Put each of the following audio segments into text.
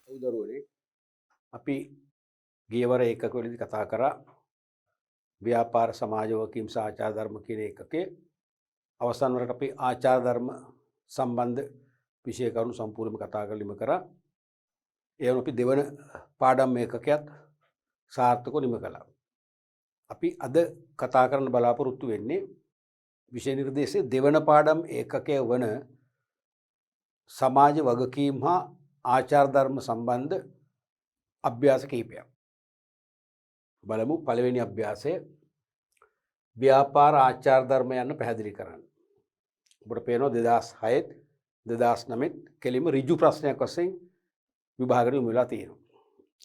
උදරුවනේ අපි ගියවර ඒකකවලදී කතා කරා ව්‍යාපාර සමාජ වගකීම් සහ ආචාර ධර්ම කියන ඒකකේ අවසන් වරට අපි ආචාර ධර්ම සම්බන්ධ විෂය කරුණු සම්පූර්ණයෙන්ම කතා කරලා ඉම කරා. ඒ වුණ අපි දෙවන පාඩම් ඒකකයත් සාර්ථකව නිම කළා. අපි අද කතා කරන්න බලාපොරොත්තු වෙන්නේ විෂය නිර්දේශයේ දෙවන පාඩම් ඒකකය වන සමාජ වගකීම් හා ආචාර ධර්ම සම්බන්ධ අභ්‍යාස කිහිපයක්. බලමු පළවෙනි අභ්‍යාසය ව්‍යාපාර ආචාර ධර්ම යන්න පැහැදිලි කරන්න. ඔබට පේනවා 2006 2009 කෙලිම ඍජු ප්‍රශ්නයක් වශයෙන් විභාගයට යොමු වෙලා තියෙනවා.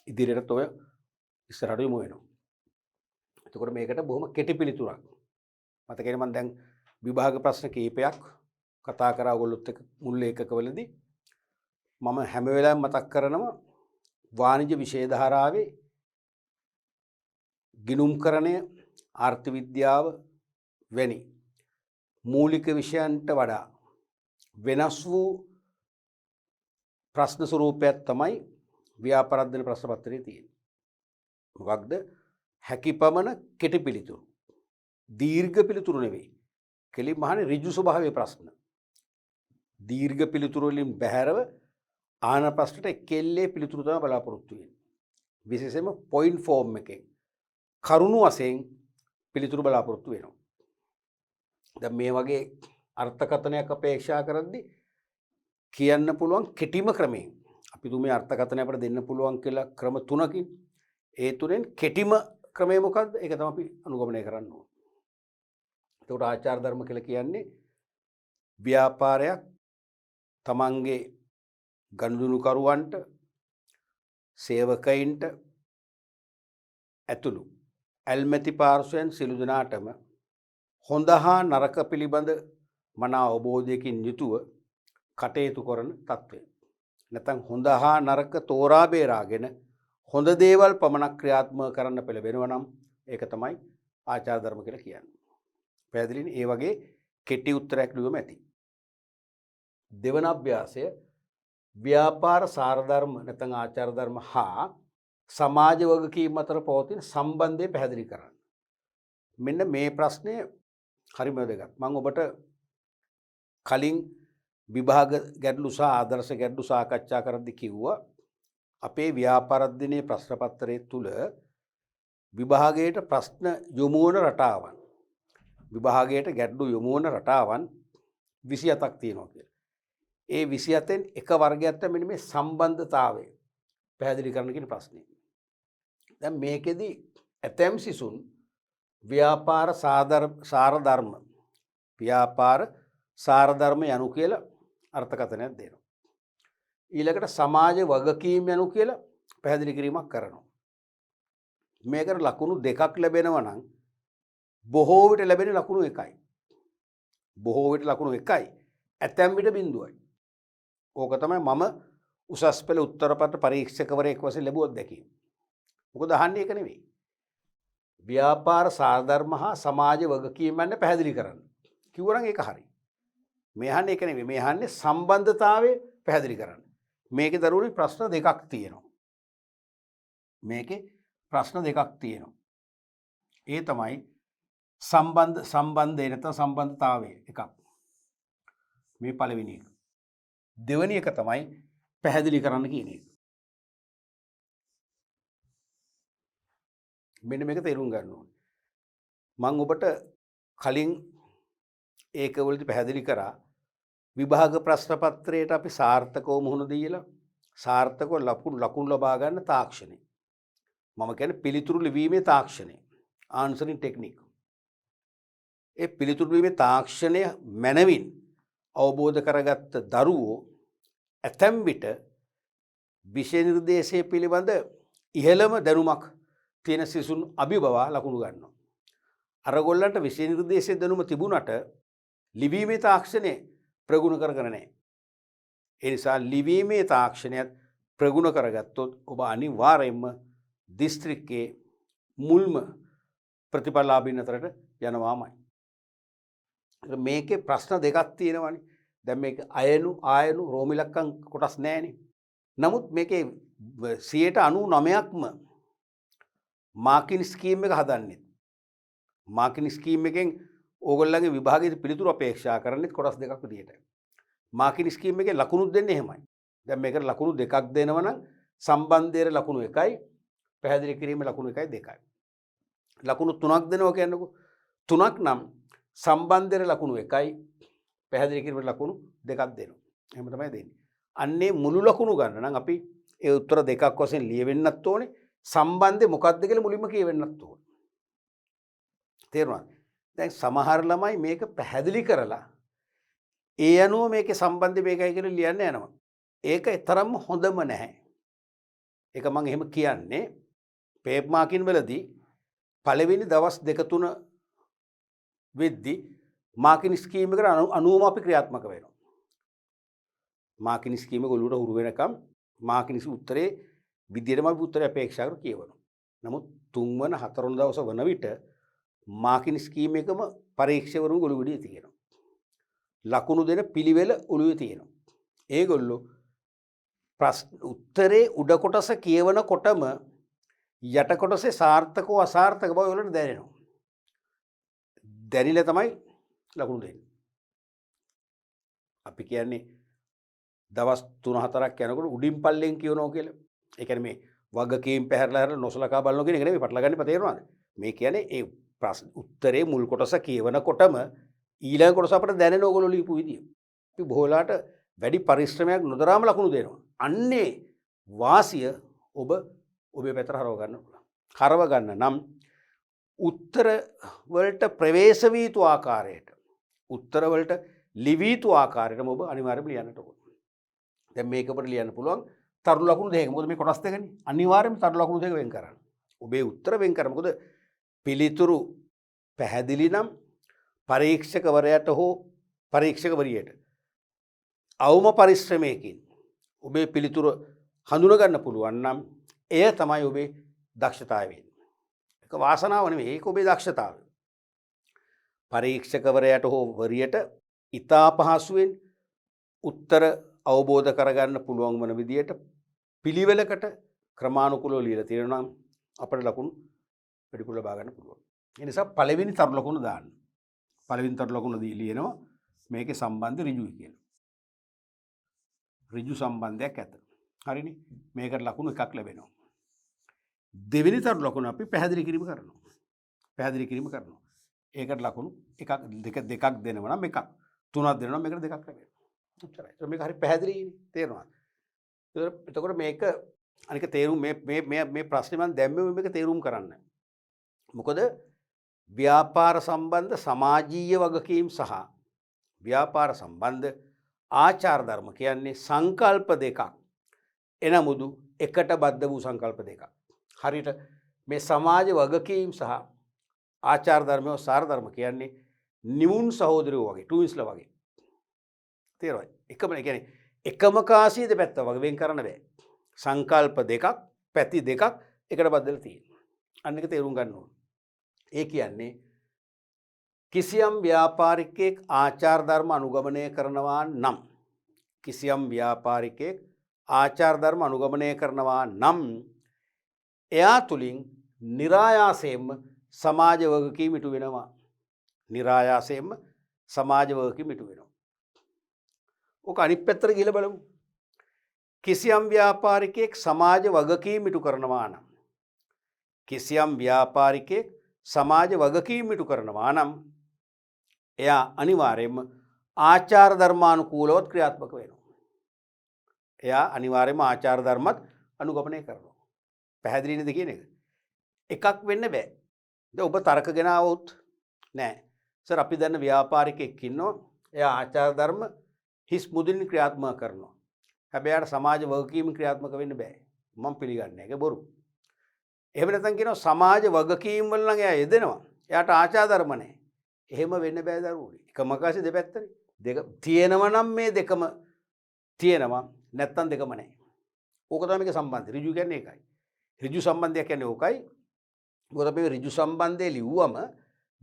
ඉදිරියට ඔය ඉස්සරහට යොමු වෙනවා. එතකොට මේකට බොහොම කෙටි පිළිතුරක්. මතකනේ මම දැන් විභාග ප්‍රශ්න කිහිපයක් කතා කරා ඔයගොල්ලොත් එක්ක මුල් ඒකකවලදී මම හැම වෙලාවෙම මතක් කරනවා වාණිජ්‍ය විෂය ධාරාවේ ගිණුම්කරණය ආර්ථ විද්‍යාව වැනි මූලික විෂයන්ට වඩා වෙනස් වූ ප්‍රශ්න ස්වරූපයක් තමයි ව්‍යාපාර අධ්‍යයන ප්‍රශ්න පත්‍රයේ තියෙන්නේ. මොකක්ද? හැකිපමණ කෙටි පිළිතුරු. දීර්ඝ පිළිතුරු නෙවෙයි. කෙලින්ම අහන්නේ ඍජු ස්වභාවයේ ප්‍රශ්න. දීර්ඝ පිළිතුරු වලින් බැහැරව ආන ප්‍රශ්නට කෙල්ලේ පිළිතුරු තමයි බලාපොරොත්තු වෙන්නේ. විශේෂයෙන්ම පොයින්ට් ෆෝම් එකෙන් කරුණු වශයෙන් පිළිතුරු බලාපොරොත්තු වෙනවා. දැන් මේ වගේ අර්ථකථනයක් අපේක්ෂා කරද්දී කියන්න පුළුවන් කෙටිම ක්‍රමයෙන් අපි තුමේ අර්ථකථනය අපිට දෙන්න පුළුවන් කියලා ක්‍රම තුනකින් ඒ තුනෙන් කෙටිම ක්‍රමය මොකක්ද? ඒක තමයි අපි අනුගමනය කරන්න ඕනේ. එතකොට ආචාර ධර්ම කියලා කියන්නේ ව්‍යාපාරයක් තමන්ගේ ගනුදෙනුකරුවන්ට සේවකයින්ට ඇතුළු ඇල්මැති පාර්ශ්වයන් සිළු දෙනාටම හොඳ හා නරක පිළිබඳ මනා අවබෝධයකින් යුතුව කටයුතු කරන තත්ත්වය. නැත්නම් හොඳ හා නරක තෝරා බේරාගෙන හොඳ දේවල් පමණක් ක්‍රියාත්මක කරන්න පෙළඹෙනවා නම් ඒක තමයි ආචාර ධර්ම කියලා කියන්නේ. පැහැදිලිනේ? ඒ වගේ කෙටි උත්තරයක් ලියුවම ඇති. දෙවන අභ්‍යාසය ව්‍යාපාර සාර ධර්ම නැත්නම් ආචාර ධර්ම හා සමාජ වගකීම් අතර පවතින සම්බන්ධය පැහැදිලි කරන්න. මෙන්න මේ ප්‍රශ්නය හරිම වැදගත්. මම ඔබට කලින් විභාග ගැටලු සහ ආදර්ශ ගැටලු සාකච්ඡා කරද්දී කිව්වා අපේ ව්‍යාපාර අධ්‍යයනයේ ප්‍රශ්න පත්‍රයේ තුල විභාගයට ප්‍රශ්න යොමු වන රටාවන් විභාගයට ගැටලු යොමු වන රටාවන් 27ක් තියෙනවා කියලා. ඒ 27න් එක වර්ගයක් තමයි මෙන්න මේ සම්බන්ධතාවය පැහැදිලි කරන්න කියන ප්‍රශ්නේ. දැන් මේකෙදි ඇතැම් සිසුන් ව්‍යාපාර සාර ධර්ම යනු කියලා අර්ථකථනයක් දෙනවා. ඊළඟට සමාජ වගකීම් යනු කියලා පැහැදිලි කිරීමක් කරනවා. මේකට ලකුණු දෙකක් ලැබෙනවා නම් බොහෝ විට ලැබෙන ලකුණු එකයි. බොහෝ විට ලකුණු එකයි. ඇතැම් විට බිඳුවයි. ඕක තමයි මම උසස් පෙළ උත්තරපත්‍ර පරීක්ෂකවරයෙක් වශයෙන් ලැබුවත් දැකීම. මොකද අහන්නේ ඒක නෙවෙයි. ව්‍යාපාර සාර ධර්ම හා සමාජ වගකීම් යන පැහැදිලි කරන්න. කිව්වනම් ඒක හරි. මේ අහන්නේ ඒක නෙවෙයි. මේ අහන්නේ සම්බන්ධතාවය පැහැදිලි කරන්න. මේකේ දරුවනේ ප්‍රශ්න දෙකක් තියෙනවා. ඒ තමයි සම්බන්ධය නැත්නම් සම්බන්ධතාවය එකක්. මේ පළවෙනි එක. දෙවෙනි එක තමයි පැහැදිලි කරන්න කියන එක. මෙන්න මේක තේරුම් ගන්න ඕනේ. මම ඔබට කලින් ඒකවලදී පැහැදිලි කරා විභාග ප්‍රශ්න පත්‍රයට අපි සාර්ථකව මුහුණ දීලා සාර්ථකව ලකුණු ලබා ගන්න තාක්ෂණය. මම කියන්නේ පිළිතුරු ලිවීමේ තාක්ෂණය. ආන්සරින් ටෙක්නික්. ඒ පිළිතුරු ලිවීමේ තාක්ෂණය මනවින් අවබෝධ කරගත්ත දරුවෝ ඇතැම් විට විෂය නිර්දේශය පිළිබඳ ඉහළම දැනුමක් තියෙන සිසුන් අභිබවා ලකුණු ගන්නවා. අරගොල්ලන්ට විෂය නිර්දේශයේ දැනුම තිබුණට ලිවීමේ තාක්ෂණය ප්‍රගුණ කරගෙන නැහැ. ඒ නිසා ලිවීමේ තාක්ෂණයත් ප්‍රගුණ කරගත්තොත් ඔබ අනිවාර්යයෙන්ම දිස්ත්‍රික්කයේ මුල්ම ප්‍රතිඵලලාභීන් අතරට යනවාමයි. මේකේ ප්‍රශ්න දෙකක් තියෙනවානේ. දැන් මේක අයනු ආයනු රෝම ඉලක්කම් කොටස් නැහැනේ. නමුත් මේකේ 99%ක්ම මාකින් ස්කීම් එක හදන්නේ. මාකින් ස්කීම් එකෙන් ඕගොල්ලන්ගේ විභාගයේ පිළිතුරු අපේක්ෂා කරන්නේ කොටස් දෙකක් විදියට. මාකින් ස්කීම් එකේ ලකුණු දෙන්නේ එහෙමයි. දැන් මේකට ලකුණු දෙකක් දෙනවා නම් සම්බන්ධයේ ලකුණු 1යි, පැහැදිලි කිරීමේ ලකුණු 1යි 2යි. ලකුණු 3ක් දෙනවා කියන්නකෝ. 3ක් නම් සම්බන්ධයේ ලකුණු 1යි, පැහැදිලි කිරීමේ ලකුණු 2ක් දෙනවා. එහෙම තමයි දෙන්නේ. අන්නේ මුළු ලකුණු ගන්න නම් අපි ඒ උත්තර දෙකක් වශයෙන් ලියවෙන්නත් ඕනේ. සම්බන්ධය මොකක්ද කියලා මුලින්ම කියවෙන්නත් ඕනේ. තේරුණාද? දැන් සමහර ළමයි මේක පැහැදිලි කරලා ඒ අනුව මේකේ සම්බන්ධය මේකයි කියලා ලියන්න යනවා. ඒක තරම්ම හොඳම නැහැ. ඒක මම එහෙම කියන්නේ පේප් මාකින් වලදී පළවෙනි දවස් 2-3 වෙද්දි මාකින් ස්කීම් එකට අනුවම අපි ක්‍රියාත්මක වෙනවා. මාකින් ස්කීම එක ඔලුවට හුරු වෙනකම් මාකින් උත්තරේ විදියටම අපි උත්තරය අපේක්ෂා කර කියවනවා. නමුත් 3 වන 4 වන දවස වන විට මාකින් ස්කීම් එකම පරීක්ෂකවරුන් ඔලුවේදී තියෙනවා. ලකුණු දෙන පිළිවෙල ඔලුවේ තියෙනවා. ඒගොල්ලෝ උත්තරේ උඩ කොටස කියවනකොටම යට කොටසේ සාර්ථකව අසාර්ථක බව වලට දැනෙනවා. දැනිලා තමයි ලකුණු දෙන්නේ. අපි කියන්නේ දවස් 3-4ක් යනකොට උඩින් පල්ලෙන් කියවනවා කියලා. ඒ කියන්නේ මේ වගකීම් පැහැරලා නොසලකා බලනවා කියන එක නෙමෙයි පටලගන්නේ තේරෙනවද? මේ කියන්නේ ඒ ප්‍රශ්න උත්තරේ මුල් කොටස කියවනකොටම ඊළඟ කොටස අපිට දැනෙන ඕගොල්ලෝ ලියපු විදිය. අපි බොහෝලාට වැඩි පරිශ්‍රමයක් නොදරාම ලකුණු දෙනවා. අන්නේ වාසිය ඔබේ පැත්තට හරව ගන්න පුළුවන්. හරව ගන්න නම් උත්තර වලට ප්‍රවේශ වී යුතු ආකාරයට උත්තර වලට ලිවී යුතු ආකාරයටම ඔබ අනිවාර්යයෙන්ම ලියන්නට ඕන. දැන් මේක අපිට ලියන්න පුළුවන් තරු ලකුණු දෙකක්. මොකද මේ කොටස් දෙකනේ. අනිවාර්යයෙන්ම තරු ලකුණු දෙක වෙන් කරන්න. ඔබේ උත්තර වෙන් කරන්න. මොකද පිළිතුරු පැහැදිලි නම් පරීක්ෂකවරයාට හෝ පරීක්ෂකවරියට අවම පරිශ්‍රමයකින් ඔබේ පිළිතුර හඳුනා ගන්න පුළුවන් නම් එය තමයි ඔබේ දක්ෂතාවය වෙන්නේ. ඒක වාසනාව නෙවෙයි. ඒක ඔබේ දක්ෂතාවය. පරීක්ෂකවරයාට හෝ වරියට ඉතා පහසුවෙන් උත්තර අවබෝධ කරගන්න පුළුවන් වන විදියට පිළිවෙලකට ක්‍රමානුකූලව ලියලා තියෙනවා නම් අපිට ලකුණු වැඩිපුර ලබා ගන්න පුළුවන්. ඒ නිසා පළවෙනි තරු ලකුණ දාන්න. පළවෙනි තරු ලකුණ ලියනවා මේකේ සම්බන්ධ ඍජුයි කියලා. ඍජු සම්බන්ධයක් ඇත. හරිනේ. මේකට ලකුණු එකක් ලැබෙනවා. දෙවෙනි තරු ලකුණ අපි පැහැදිලි කිරීම කරනවා. පැහැදිලි කිරීම කරනවා. ඒකට ලකුණු දෙකක් දෙනවා නම් එකක්. 3ක් දෙනවා නම් මේකට දෙකක් ලැබෙනවා. එච්චරයි. ඒක මේක හරි පැහැදිලිනේ. තේරෙනවද? එතකොට මේක අනික තේරුම් මේ ප්‍රශ්නේ මම දැම්මේ මේක තේරුම් කරන්න. මොකද ව්‍යාපාර සම්බන්ධ සමාජීය වගකීම් සහ ව්‍යාපාර සම්බන්ධ ආචාර ධර්ම කියන්නේ සංකල්ප දෙකක්. එනමුදු එකට බද්ධ වූ සංකල්ප දෙකක්. හරියට මේ සමාජ වගකීම් සහ ආචාර ධර්මය සාර ධර්ම කියන්නේ නිමුන් සහෝදරයෝ වගේ ටුවින්ස්ලා වගේ. තේරෙනවද? එකම කියන්නේ එකම කාසිය දෙපැත්ත වගේ වෙන් කරන්න බෑ. සංකල්ප දෙකක්, පැති දෙකක් එකට බද්ධලා තියෙනවා. අන්න එක තේරුම් ගන්න ඕනේ. ඒ කියන්නේ කිසියම් ව්‍යාපාරිකයෙක් ආචාර ධර්ම අනුගමනය කරනවා නම් කිසියම් ව්‍යාපාරිකයෙක් ආචාර ධර්ම අනුගමනය කරනවා නම් එයා තුලින් નિરાයාසයෙන්ම සමාජ වගකීම් ඉටු වෙනවා. નિરાයාසයෙන්ම සමාජ වගකීම් ඉටු වෙනවා. ඔක අනිත් පැත්තට ගිහලා බලමු. කිසියම් ව්‍යාපාරිකයෙක් සමාජ වගකීම් ඉටු කරනවා නම් කිසියම් ව්‍යාපාරිකයෙක් සමාජ වගකීම් ඉටු කරනවා නම් එයා අනිවාර්යයෙන්ම ආචාර ධර්මානුකූලව ක්‍රියාත්මක වෙනවා. එයා අනිවාර්යයෙන්ම ආචාර ධර්මත් අනුගමනය කරනවා. පැහැදිලි නේද කියන එක? එකක් වෙන්න බෑ. දැන් ඔබ තර්ක ගෙන આવොත් නෑ. සර් අපි දන්න ව්‍යාපාරිකයෙක් ඉන්නවා. එයා ආචාර ධර්ම හිස් මුදින් ක්‍රියාත්මක කරනවා. හැබැයි යාට සමාජ වගකීම් ක්‍රියාත්මක වෙන්න බෑ. මම පිළිගන්නේ නැහැ. ඒක බොරු. එහෙම නැත්නම් කියනවා සමාජ වගකීම් වල නම් එයා යෙදෙනවා. එයාට ආචාර ධර්ම නැහැ. එහෙම වෙන්න බෑ දරුවෝ. එකම කාසිය දෙපැත්තනේ. දෙක තියෙනවා නම් මේ දෙකම තියෙනවා. නැත්නම් දෙකම නැහැ. ඕක තමයි මේක සම්බන්ධය. ඍජු කියන්නේ ඒකයි. ඍජු සම්බන්ධයක් කියන්නේ ඕකයි. මොකද අපි ඍජු සම්බන්ධය ලිව්වම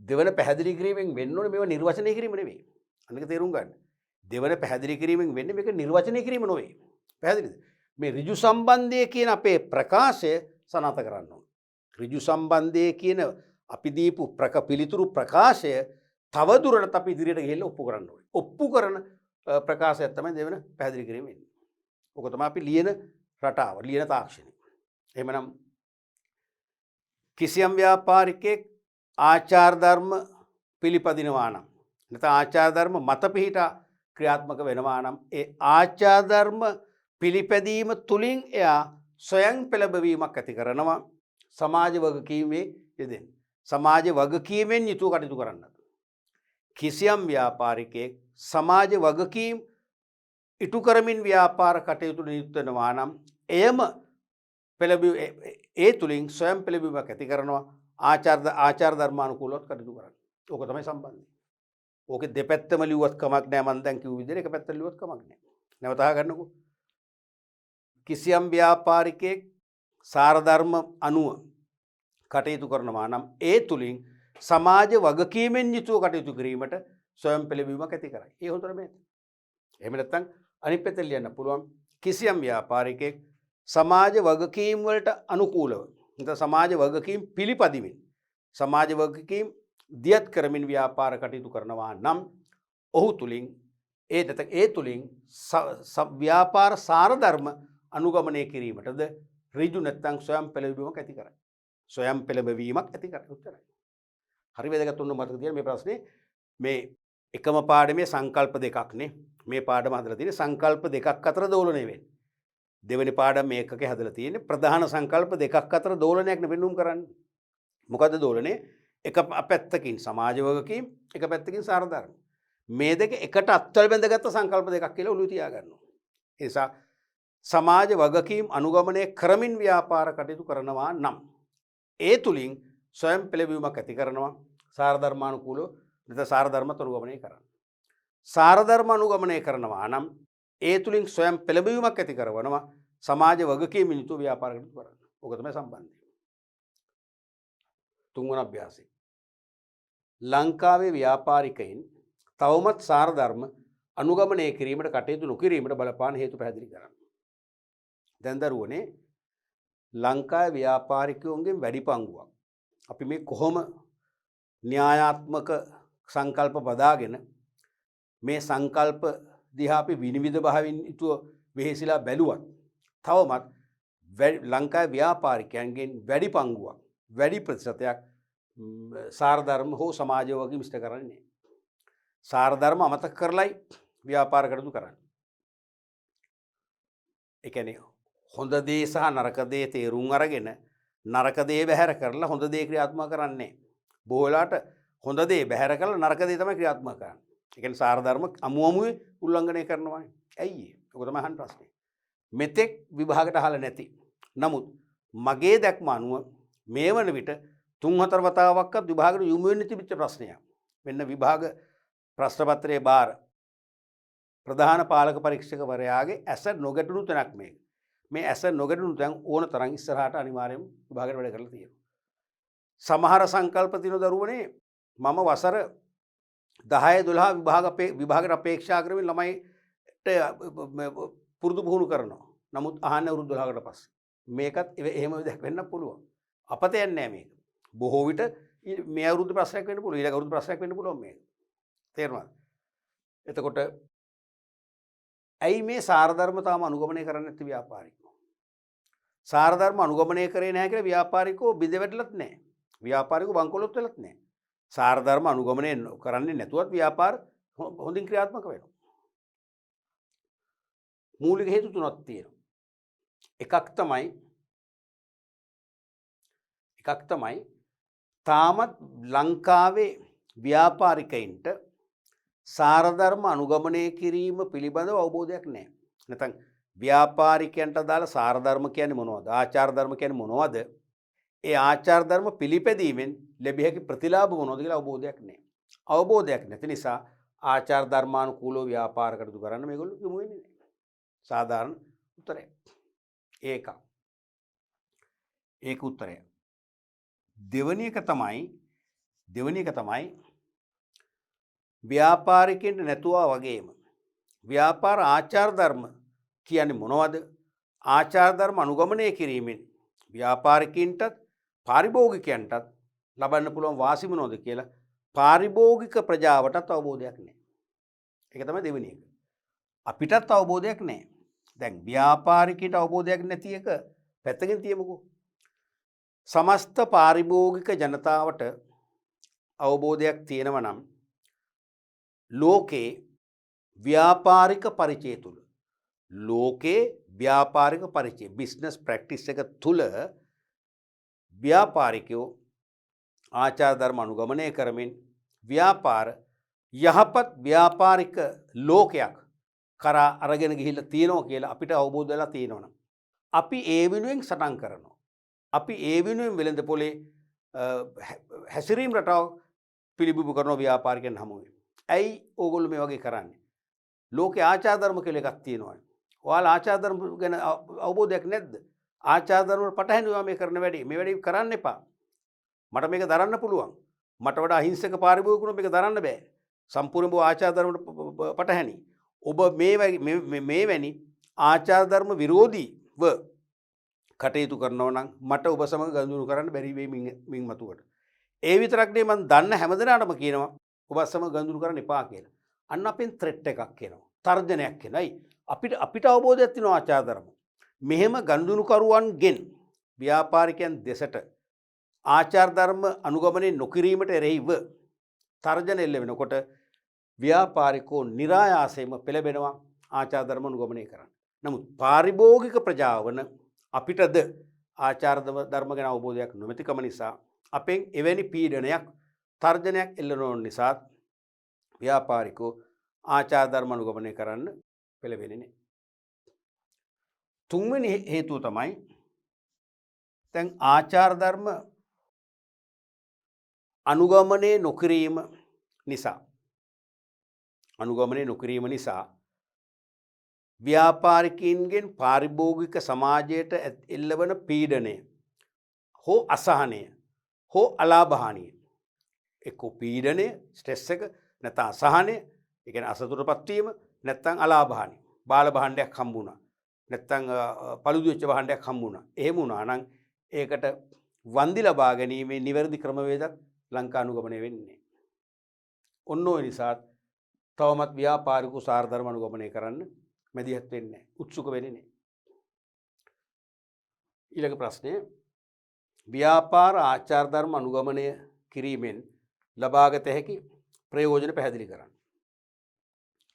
දෙවන පැහැදිලි කිරීමෙන් වෙන්න ඕනේ මේව නිර්වචනය කිරීම නෙවෙයි. අන්නක තේරුම් ගන්න. දෙවන පැහැදිලි කිරීමෙන් වෙන්නේ මේක නිර්වචනය කිරීම නෙවෙයි. පැහැදිලිද? මේ ඍජු සම්බන්ධය කියන අපේ ප්‍රකාශය සනාථ කරන්න ඕන. ඍජු සම්බන්ධය කියන අපි දීපු පිළිතුරු ප්‍රකාශය තවදුරටත් අපි ඉදිරියට ගිහිල්ලා ඔප්පු කරන්න ඕනේ. ඔප්පු කරන ප්‍රකාශයක් තමයි දෙවෙනි පැහැදිලි කිරීම වෙන්නේ. ඔක තමයි අපි ලියන රටාව, ලියන තාක්ෂණය. එහෙමනම් කිසියම් ව්‍යාපාරිකයෙක් ආචාර ධර්ම පිළිපදිනවා නම් නැත්නම් ආචාර ධර්ම මත පිහිටා ක්‍රියාත්මක වෙනවා නම් ඒ ආචාර ධර්ම පිළිපැදීම තුලින් එයා ස්වයං පෙළඹවීමක් ඇති කරනවා. සමාජ වගකීමේ යෙදෙන. සමාජ වගකීමෙන් යුතුව කටයුතු කරන්න. කිසියම් ව්‍යාපාරිකයෙක් සමාජ වගකීම් ඉටු කරමින් ව්‍යාපාර කටයුතු නියුත් වෙනවා නම් එයම ඒ තුලින් ස්වයං පෙළඹවීමක් ඇති කරනවා. ආචාර ධර්මානුකූලව කටයුතු කරන්න. ඕක තමයි සම්බන්ධය. ඕකේ දෙපැත්තම ලිව්වත් කමක් නැහැ. මම දැන් කිව්ව විදිහට එක පැත්තට ලිව්වත් කමක් නැහැ. නැවත අහගන්නකෝ. කිසියම් ව්‍යාපාරිකයෙක් සාර ධර්ම අනුව කටයුතු කරනවා නම් ඒ තුලින් සමාජ වගකීමෙන් යුතුව කටයුතු කිරීමට ස්වයං පෙළඹවීමක් ඇති කරයි. ඒ හොඳට මේ. එහෙම නැත්නම් අනිත් පැත්තට ලියන්න පුළුවන් කිසියම් ව්‍යාපාරිකයෙක් සමාජ වගකීම් වලට අනුකූලව නැත්නම් සමාජ වගකීම් පිළිපදිමින් සමාජ වගකීම් දියත් කරමින් ව්‍යාපාර කටයුතු කරනවා නම් ඔහු තුලින් ඒ තුලින් ව්‍යාපාර සාර ධර්ම අනුගමනය කිරීමටද ඍජු නැත්නම් ස්වයං පෙළඹවීමක් ඇති කරයි. ස්වයං පෙළඹවීමක් ඇති කරයි. උත්තරයි. හරි වැදගත් වුණු මතක තියන්න මේ ප්‍රශ්නේ. මේ එකම පාඩමේ සංකල්ප දෙකක් නේ. මේ පාඩම හදලා තියෙන්නේ සංකල්ප දෙකක් අතර දෝලණය වෙන්නේ. දෙවෙනි පාඩම මේකකේ හදලා තියෙන්නේ ප්‍රධාන සංකල්ප දෙකක් අතර දෝලනයක් නෙවෙන්නුම් කරන්නේ. මොකද්ද දෝලනේ? එක පැත්තකින් සමාජ වගකීම්, එක පැත්තකින් සාර ධර්ම. මේ දෙක එකට අත්වල බැඳගත්තු සංකල්ප දෙකක් කියලා ඔළුවේ තියාගන්න ඕනේ. ඒ නිසා සමාජ වගකීම් අනුගමනය කරමින් ව්‍යාපාර කටයුතු කරනවා නම් ඒ තුලින් ස්වයං පෙළඹවීමක් ඇති කරනවා. සාර ධර්මානුකූලව නැත්නම් සාර ධර්ම අනුගමනය කරනවා. සාර ධර්ම අනුගමනය කරනවා නම් ඒ තුලින් ස්වයං පෙළඹවීමක් ඇති කරනවා. සමාජ වගකීම් යුතුව ව්‍යාපාර කටයුතු කරනවා. ඕක තමයි සම්බන්ධය. තුන්වන අභ්‍යාසය. ලංකාවේ ව්‍යාපාරිකයින් තවමත් සාර ධර්ම අනුගමනය කිරීමට කටයුතු නොකිරීමට බලපාන හේතු පැහැදිලි කරන්න. දැන් දරුවනේ ලංකාවේ ව්‍යාපාරිකයන්ගෙන් වැඩි පංගුවක් අපි මේ කොහොම න්‍යායාත්මක සංකල්ප බදාගෙන මේ සංකල්ප දිහා අපි විනිවිද භාවයෙන් යුතුව වෙහෙසිලා බැලුවත් තවමත් ලංකාවේ ව්‍යාපාරිකයන්ගෙන් වැඩි පංගුවක් වැඩි ප්‍රතිශතයක් සාර ධර්ම හෝ සමාජ වගකීම් ඉෂ්ට කරන්නේ නැහැ. සාර ධර්ම අමතක කරලයි ව්‍යාපාර කටයුතු කරන්නේ. ඒ කියන්නේ හොඳ දේ සහ නරක දේ තේරුම් අරගෙන නරක දේ බැහැර කරලා හොඳ දේ ක්‍රියාත්මක කරන්නේ. බොහෝ වෙලාවට හොඳ දේ බැහැර කරලා නරක දේ තමයි ක්‍රියාත්මක කරන්නේ. ඒ කියන්නේ සාර ධර්ම අමුමුවේ උල්ලංඝනය කරනවානේ. ඇයි ඒ? ඔක තමයි අහන්න ප්‍රශ්නේ. මෙතෙක් විභාගයට අහලා නැති. නමුත් මගේ දැක්ම අනුව මේ වන විට 3-4 වතාවක්වත් විභාගයට යොමු වෙන්න තිබිච්ච ප්‍රශ්නයක්. මෙන්න විභාග ප්‍රශ්න පත්‍රයේ බාර ප්‍රධාන පාලක පරීක්ෂකවරයාගේ ඇස නොගැටුණු තැනක් මේක. මේ ඇස නොගැටුණු තැන් ඕන තරම් ඉස්සරහට අනිවාර්යයෙන්ම විභාගයට වැඩ කරලා තියෙනවා. සමහර සංකල්ප තියෙන දරුවනේ මම වසර 10-12 විභාගයට අපේක්ෂා කරමින් ළමයිට පුරුදු පුහුණු කරනවා. නමුත් අහන්නේ අවුරුදු 12කට පස්සේ. මේකත් එහෙම වෙන්න පුළුවන්. අපත යන්නේ නැහැ මේක. බොහෝ විට මේ අවුරුදු ප්‍රශ්නයක් වෙන්න පුළුවන්. ඊළඟ අවුරුදු ප්‍රශ්නයක් වෙන්න පුළුවන් මේක. තේරුණාද? එතකොට ඇයි මේ සාර ධර්ම තාම අනුගමනය කරන්නේ නැති ව්‍යාපාරිකයෝ? සාර ධර්ම අනුගමනය කරේ නැහැ කියලා ව්‍යාපාරිකයෝ බිඳ වැටලත් නැහැ. ව්‍යාපාරිකයෝ බංකොලොත් වෙලත් නැහැ. සාර ධර්ම අනුගමනය කරන්නේ නැතුවත් ව්‍යාපාර හොඳින් ක්‍රියාත්මක වෙනවා. මූලික හේතු තුනක් තියෙනවා. එකක් තමයි තාමත් ලංකාවේ ව්‍යාපාරිකයින්ට සාර ධර්ම අනුගමනය කිරීම පිළිබඳව අවබෝධයක් නැහැ. නැත්නම් ව්‍යාපාරිකයන්ට දාලා සාර ධර්ම කියන්නේ මොනවද? ආචාර ධර්ම කියන්නේ මොනවද? ඒ ආචාර ධර්ම පිළිපැදීමෙන් ලැබිය හැකි ප්‍රතිලාභ මොනවද කියලා අවබෝධයක් නැහැ. අවබෝධයක් නැති නිසා ආචාර ධර්මානුකූලව ව්‍යාපාර කටයුතු කරන්න මේගොල්ලෝ යොමු වෙන්නේ නැහැ. සාධාරණ උත්තරය. ඒක උත්තරය. දෙවැනි එක තමයි ව්‍යාපාරිකයන්ට නැතුවා වගේම ව්‍යාපාර ආචාර ධර්ම කියන්නේ මොනවද? ආචාර ධර්ම අනුගමනය කිරීමෙන් ව්‍යාපාරිකයින්ටත් පාරිභෝගිකයන්ටත් ලබන්න පුළුවන් වාසි මොනවද කියලා පාරිභෝගික ප්‍රජාවටත් අවබෝධයක් නැහැ. ඒක තමයි දෙවෙනි එක. අපිටත් අවබෝධයක් නැහැ. දැන් ව්‍යාපාරිකයට අවබෝධයක් නැති එක පැත්තකින් තියමුකෝ. සමස්ත පාරිභෝගික ජනතාවට අවබෝධයක් තියෙනවා නම් ලෝකේ ව්‍යාපාරික පරිචය තුල ලෝකේ ව්‍යාපාරික පරිචය බිස්නස් ප්‍රැක්ටිස් එක තුල ව්‍යාපාරිකයෝ ආචාර ධර්ම අනුගමනය කරමින් ව්‍යාපාර යහපත් ව්‍යාපාරික ලෝකයක් කරා අරගෙන ගිහිල්ලා තියෙනවා කියලා අපිට අවබෝධ වෙලා තියෙනවනම් අපි ඒ වෙනුවෙන් සටන් කරනවා. අපි ඒ වෙනුවෙන් වෙළඳ පොලේ හැසිරීම් රටාව පිළිබිඹු කරන ව්‍යාපාරිකයන් හමුවේ. ඇයි ඕගොල්ලෝ මේ වගේ කරන්නේ? ලෝකේ ආචාර ධර්ම කියලා එකක් තියෙනවා. ඔයාලා ආචාර ධර්ම ගැන අවබෝධයක් නැද්ද? ආචාර ධර්ම වල පටහැනිවා මේ කරන වැඩේ. මේ වැඩේ කරන්න එපා. මට මේක දරන්න පුළුවන්. මට වඩා අහිංසක පාරිභෝගිකුණු මේක දරන්න බෑ. සම්පූර්ණව ආචාර ධර්ම වලට පටහැනි. ඔබ මේ වැනි ආචාර ධර්ම විරෝධීව කටයුතු කරනවා නම් මට ඔබ සමග ගනුදෙනු කරන්න බැරි වෙයි මින් මතුවට. ඒ විතරක් නෙවෙයි මම දන්න හැමදෙනාටම කියනවා ඔබ සමග ගනුදෙනු කරන්න එපා කියලා. අන්න අපෙන් ත්‍රෙට් එකක් එනවා. තර්ජනයක් එනයි. අපිට අවබෝධයක් තියෙනවා ආචාර ධර්ම. මෙහෙම ගනුදෙනුකරුවන්ගෙන් ව්‍යාපාරිකයන් දෙසට ආචාර ධර්ම අනුගමනය නොකිරීමට එරෙහිව තර්ජන එල්ල වෙනකොට ව්‍යාපාරිකෝ નિરાයාසයෙන්ම පෙළඹෙනවා ආචාර ධර්ම අනුගමනය කරන්න. නමුත් පාරිභෝගික ප්‍රජාවන අපිටද ආචාර ධර්ම ගැන අවබෝධයක් නොමැතිකම නිසා අපෙන් එවැනි පීඩනයක් තර්ජනයක් එල්ල නොවන නිසා ව්‍යාපාරිකෝ ආචාර ධර්ම අනුගමනය කරන්න පෙළඹෙන්නේ නැහැ. තුන්වෙනි හේතුව තමයි දැන් ආචාර ධර්ම අනුගමනය නොකිරීම නිසා ව්‍යාපාරිකයින්ගෙන් පාරිභෝගික සමාජයට එල්ලවන පීඩනය හෝ අසහනය හෝ අලාභහානිය එක්ක පීඩනය ස්ට්‍රෙස් එක නැත්නම් අසහනය ඒ කියන්නේ අසතුටටපත් වීම නැත්නම් අලාභහානිය බාල භාණ්ඩයක් හම්බුණා නැත්නම් පළුදු වෙච්ච භාණ්ඩයක් හම්බුණා එහෙම වුණා නම් ඒකට වන්දි ලබා ගැනීමේ නිවැරදි ක්‍රමවේදක් ලංකා අනුගමනය වෙන්නේ. ඔන්න ඔය නිසා තවමත් ව්‍යාපාරිකෝ සාර ධර්ම අනුගමනය කරන්න මැදිහත් වෙන්නේ නැහැ. උත්සුක වෙන්නේ නැහැ. ඊළඟ ප්‍රශ්නය ව්‍යාපාර ආචාර ධර්ම අනුගමනය කිරීමෙන් ලබාගත හැකි ප්‍රයෝජන පැහැදිලි කරන්න.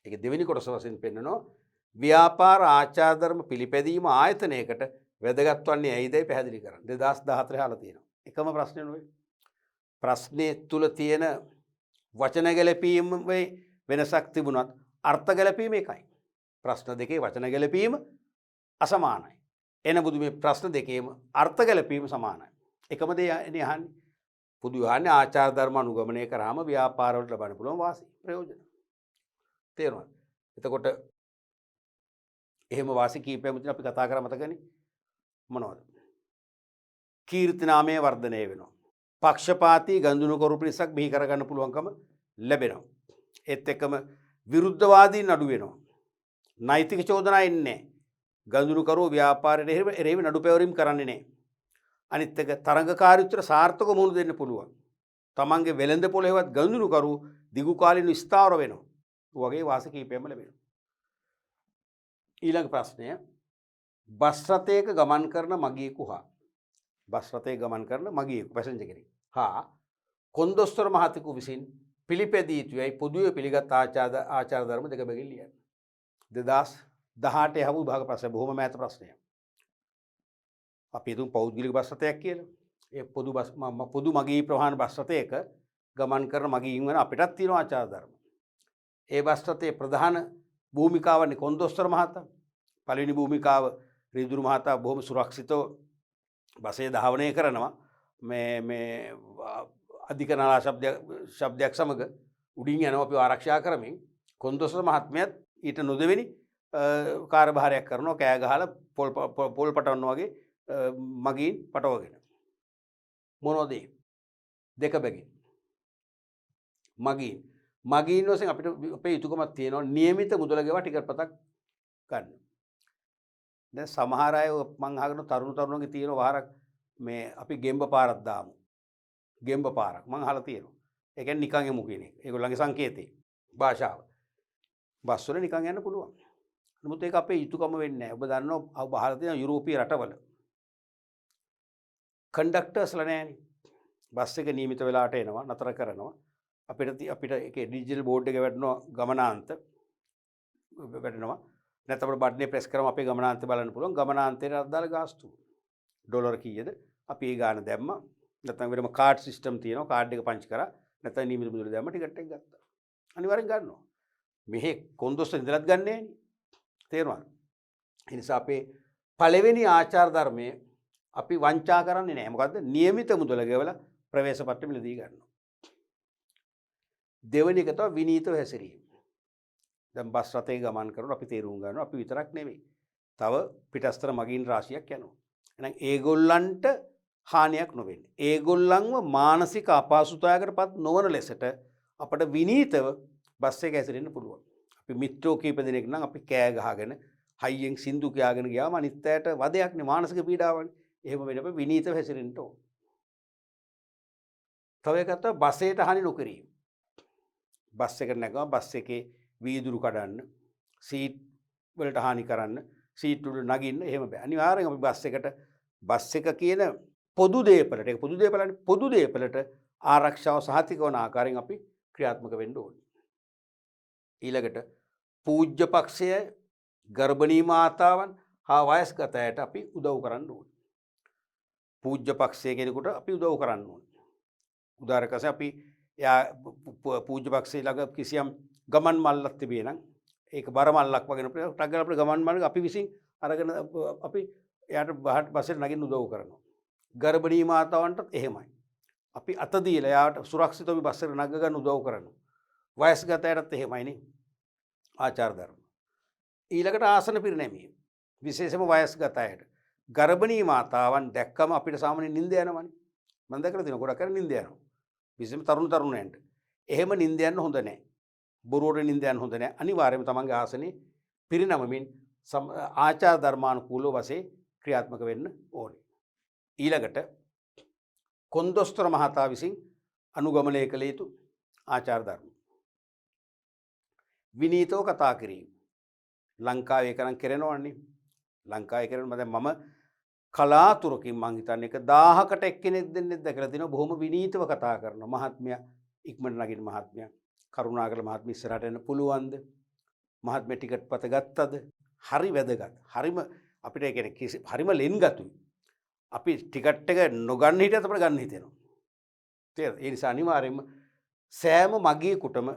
ඒක දෙවෙනි කොටස වශයෙන් පෙන්නනවා ව්‍යාපාර ආචාර ධර්ම පිළිපැදීම ආයතනයකට වැදගත් වන්නේ ඇයිදයි පැහැදිලි කරන්න. 2014 අහලා තියෙනවා. එකම ප්‍රශ්නේ නෙවෙයි. ප්‍රශ්නේ තුල තියෙන වචන ගැලපීම වෙනසක් තිබුණත් අර්ථ ගැලපීම එකයි. ප්‍රශ්න දෙකේ වචන ගැලපීම අසමානයි. එනමුදු මේ ප්‍රශ්න දෙකේම අර්ථ ගැලපීම සමානයි. එකම දේ අහන්නේ. පුදු අහන්නේ ආචාර ධර්ම අනුගමනය කරාම ව්‍යාපාර වලට ලබන්න පුළුවන් වාසි ප්‍රයෝජන. තේරුණාද? එතකොට එහෙම වාසි කීපයක් මුදින් අපි කතා කරා මතකනේ. මොනවද? කීර්තිනාමය වර්ධනය වෙනවා. පක්ෂපාතී ගනුදෙනු කරු පිරිසක් බිහි කරගන්න පුළුවන්කම ලැබෙනවා. ඒත් එක්කම විරුද්ධවාදීන් අඩු වෙනවා. නෛතික චෝදනා එන්නේ නැහැ. ගනුදෙනු කරු ව්‍යාපාරයට එරෙහිව නඩු පැවරීම් කරන්නේ නැහැ. අනිත් එක තරඟකාරීත්වයට සාර්ථකව මුහුණ දෙන්න පුළුවන්. තමන්ගේ වෙළඳ පොළේවත් ගනුදෙනු කරු දිගු කාලින ස්ථාවර වෙනවා. වගේ වාසි කීපයක්ම ලැබෙනවා. ඊළඟ ප්‍රශ්නය බස් රථයක ගමන් කරන මගියෙකු හා බස් රථයේ ගමන් කරන මගියෙකු පැසෙන්ජර් කෙනෙක් හා කොන්දොස්තර මහතෙකු විසින් පිළිපැදිය යුතුයි පොදුවේ පිළිගත් ආචාර ධර්ම දෙක බැගින් ලියන්න. 2018 යහපු විභාග ප්‍රශ්න බොහොම මෑත ප්‍රශ්නයක්. අපි හිතමු පෞද්ගලික බස් රථයක් කියලා. ඒ පොදු මගී ප්‍රවාහන බස් රථයක ගමන් කරන මගීන් වෙන අපිටත් තියෙන ආචාර ධර්ම. ඒ බස් රථයේ ප්‍රධාන භූමිකාවන්නේ කොන්දොස්තර මහතා. පළවෙනි භූමිකාව රිදුරු මහතා බොහොම සුරක්ෂිතව බසය ධාවනය කරනවා. මේ අධික නාලා ශබ්දයක් සමග උඩින් යනවා අපි ආරක්ෂා කරමින් කොන්දොස්තර මහත්මයාත් ඊට නොදෙවෙනි කාර්යභාරයක් කරනවා කෑ ගහලා පොල් පටවනවා වගේ මගීන් පටවගෙන. මොනවද දෙක බැගින් මගීන් වශයෙන් අපිට අපේ යුතුයකමක් තියෙනවා නියමිත මුදල ගෙවා ටිකට් පතක් ගන්න. දැන් සමහර අය මං අහගෙන තරුණගේ තියෙන වාරක් මේ අපි ගෙම්බ පාරක් දාමු. ගෙම්බ පාරක් මං අහලා තියෙනවා. ඒ කියන්නේ නිකන් යමු කියන එක. ඒගොල්ලන්ගේ සංකේතේ භාෂාව. බස් වල නිකන් යන්න පුළුවන්. නමුත් ඒක අපේ යුතුයකම වෙන්නේ නැහැ. ඔබ දන්නවා ඔබ අහලා තියෙන යුරෝපීය රටවල කන්ඩක්ටර්ස්ලා නැහැනේ. බස් එක නියමිත වෙලාවට එනවා නතර කරනවා. අපිට ඒකේ ඩිජිටල් බෝඩ් එක වැටෙනවා ගමනාන්ත වැටෙනවා. නැත්නම් අපිට බටනේ ප්‍රෙස් කරාම අපේ ගමනාන්තය බලන්න පුළුවන්. ගමනාන්තයට අදාළ ගාස්තු ඩොලර් කීයද? අපි ඒ ගාන දැම්මා. නැත්නම් වෙනම කාඩ් සිස්ටම් තියෙනවා. කාඩ් එක පංච් කරා. නැත්නම් නියමිත මුදල දැම්ම ටිකට් එක ගත්තා. අනිවාර්යෙන් ගන්නවා. මෙහෙ කොන්දොස්ස ඉඳලත් ගන්න නෑනේ. තේරුණාද? ඒ නිසා අපේ පළවෙනි ආචාර ධර්මයේ අපි වංචා කරන්නේ නැහැ. මොකද්ද? નિયમિત මුදල ගෙවලා ප්‍රවේශ පත්‍ර මිලදී ගන්නවා. දෙවෙනි එක තමයි විනීතව හැසිරීම. දැන් බස් රථයේ ගමන් කරනකොට අපි තේරුම් ගන්නවා අපි විතරක් නෙවෙයි. තව පිටස්තර මගීන් රාශියක් යනවා. එහෙනම් ඒගොල්ලන්ට හානියක් නොවෙන්නේ. ඒගොල්ලන්ව මානසික අපහසුතාවයකටපත් නොවන ලෙසට අපට විනීතව බස් එක හැසිරෙන්න පුළුවන්. අපි මිත්‍රෝ කීප දෙනෙක් නම් අපි කෑ ගහගෙන හයියෙන් සින්දු කියාගෙන ගියාම අනිත් අයට වදයක්නේ මානසික පීඩාවනේ. එහෙම වෙන්න අපි විනීතව හැසිරෙන්න ඕන. තව එකක් තමයි බසේට හානි නොකිරීම. බස් එකට නැගම බස් එකේ වීදුරු කඩන්න, සීට් වලට හානි කරන්න, සීට් වල නගින්න එහෙම බෑ. අනිවාර්යෙන් අපි බස් එක කියන පොදු දේපලට, ඒක පොදු දේපලනේ, පොදු දේපලට ආරක්ෂාව සහතික වන ආකාරයෙන් අපි ක්‍රියාත්මක වෙන්න ඕනේ. ඊළඟට පූජ්‍ය පක්ෂය, ගර්භණී මාතාවන් හා වයස්ගත අයට අපි උදව් කරන්න ඕනේ. පූජ්‍ය පක්ෂය කෙනෙකුට අපි උදව් කරන්න ඕනේ. උදාහරණයක් වශයෙන් අපි යා පූජ්‍ය පක්ෂය ළඟ කිසියම් ගමන් මල්ලක් තිබේ නම් ඒක බර මල්ලක් වගේ ටක් ගාලා අපේ ගමන් මල්ල අපි විසින් අරගෙන අපි එයාට බසෙට නගින්න උදව් කරනවා. ගර්භණී මාතාවන්ටත් එහෙමයි. අපි අත දීලා එයාට සුරක්ෂිතව බස්සට නග ගන්න උදව් කරනවා. වයස්ගත අයටත් එහෙමයිනේ ආචාර ධර්ම. ඊළඟට ආසන පිරිනැමීම. විශේෂයෙන්ම වයස්ගත අයට. ගර්භණී මාතාවන් දැක්කම අපිට සාමාන්‍ය නිින්ද යනවනේ. මම දැකලා තියෙනවා ගොඩක් අය නිින්ද යනවා. විශේෂයෙන්ම තරුණයන්ට. එහෙම නිින්ද යන්න හොඳ නැහැ. බොරුවට නිින්ද යන්න හොඳ නැහැ. අනිවාර්යයෙන්ම තමන්ගේ ආසනේ පිරිනමමින් ආචාර ධර්මානුකූලව වශයෙන් ක්‍රියාත්මක වෙන්න ඕනේ. ඊළඟට කොන්දොස්තර මහතා විසින් අනුගමනය කළ යුතු ආචාර ධර්ම. විනීතව කතා කිරීම. ලංකාවේ කරන් කරනවන්නේ. ලංකාවේ කරන මම කලාතුරකින් මං හිතන්නේ 1000කට එක්කෙනෙක් දෙන්නෙක් දැකලා තිනවා බොහොම විනීතව කතා කරනවා. මහත්මයා ඉක්මනට නගින මහත්මයා කරුණාකර මහත්මිය ඉස්සරහට එන්න පුළුවන්ද? මහත්මිය ටිකට් පත ගත්තද? හරි වැදගත්. හරිම අපිට ඒ කියන්නේ හරිම ලෙන්ගතුයි. අපි ටිකට් එක නොගන්න හිටියත් අපිට ගන්න හිතෙනවා. තේරෙනවද? ඒ නිසා අනිවාර්යයෙන්ම සෑම මගියෙකුටම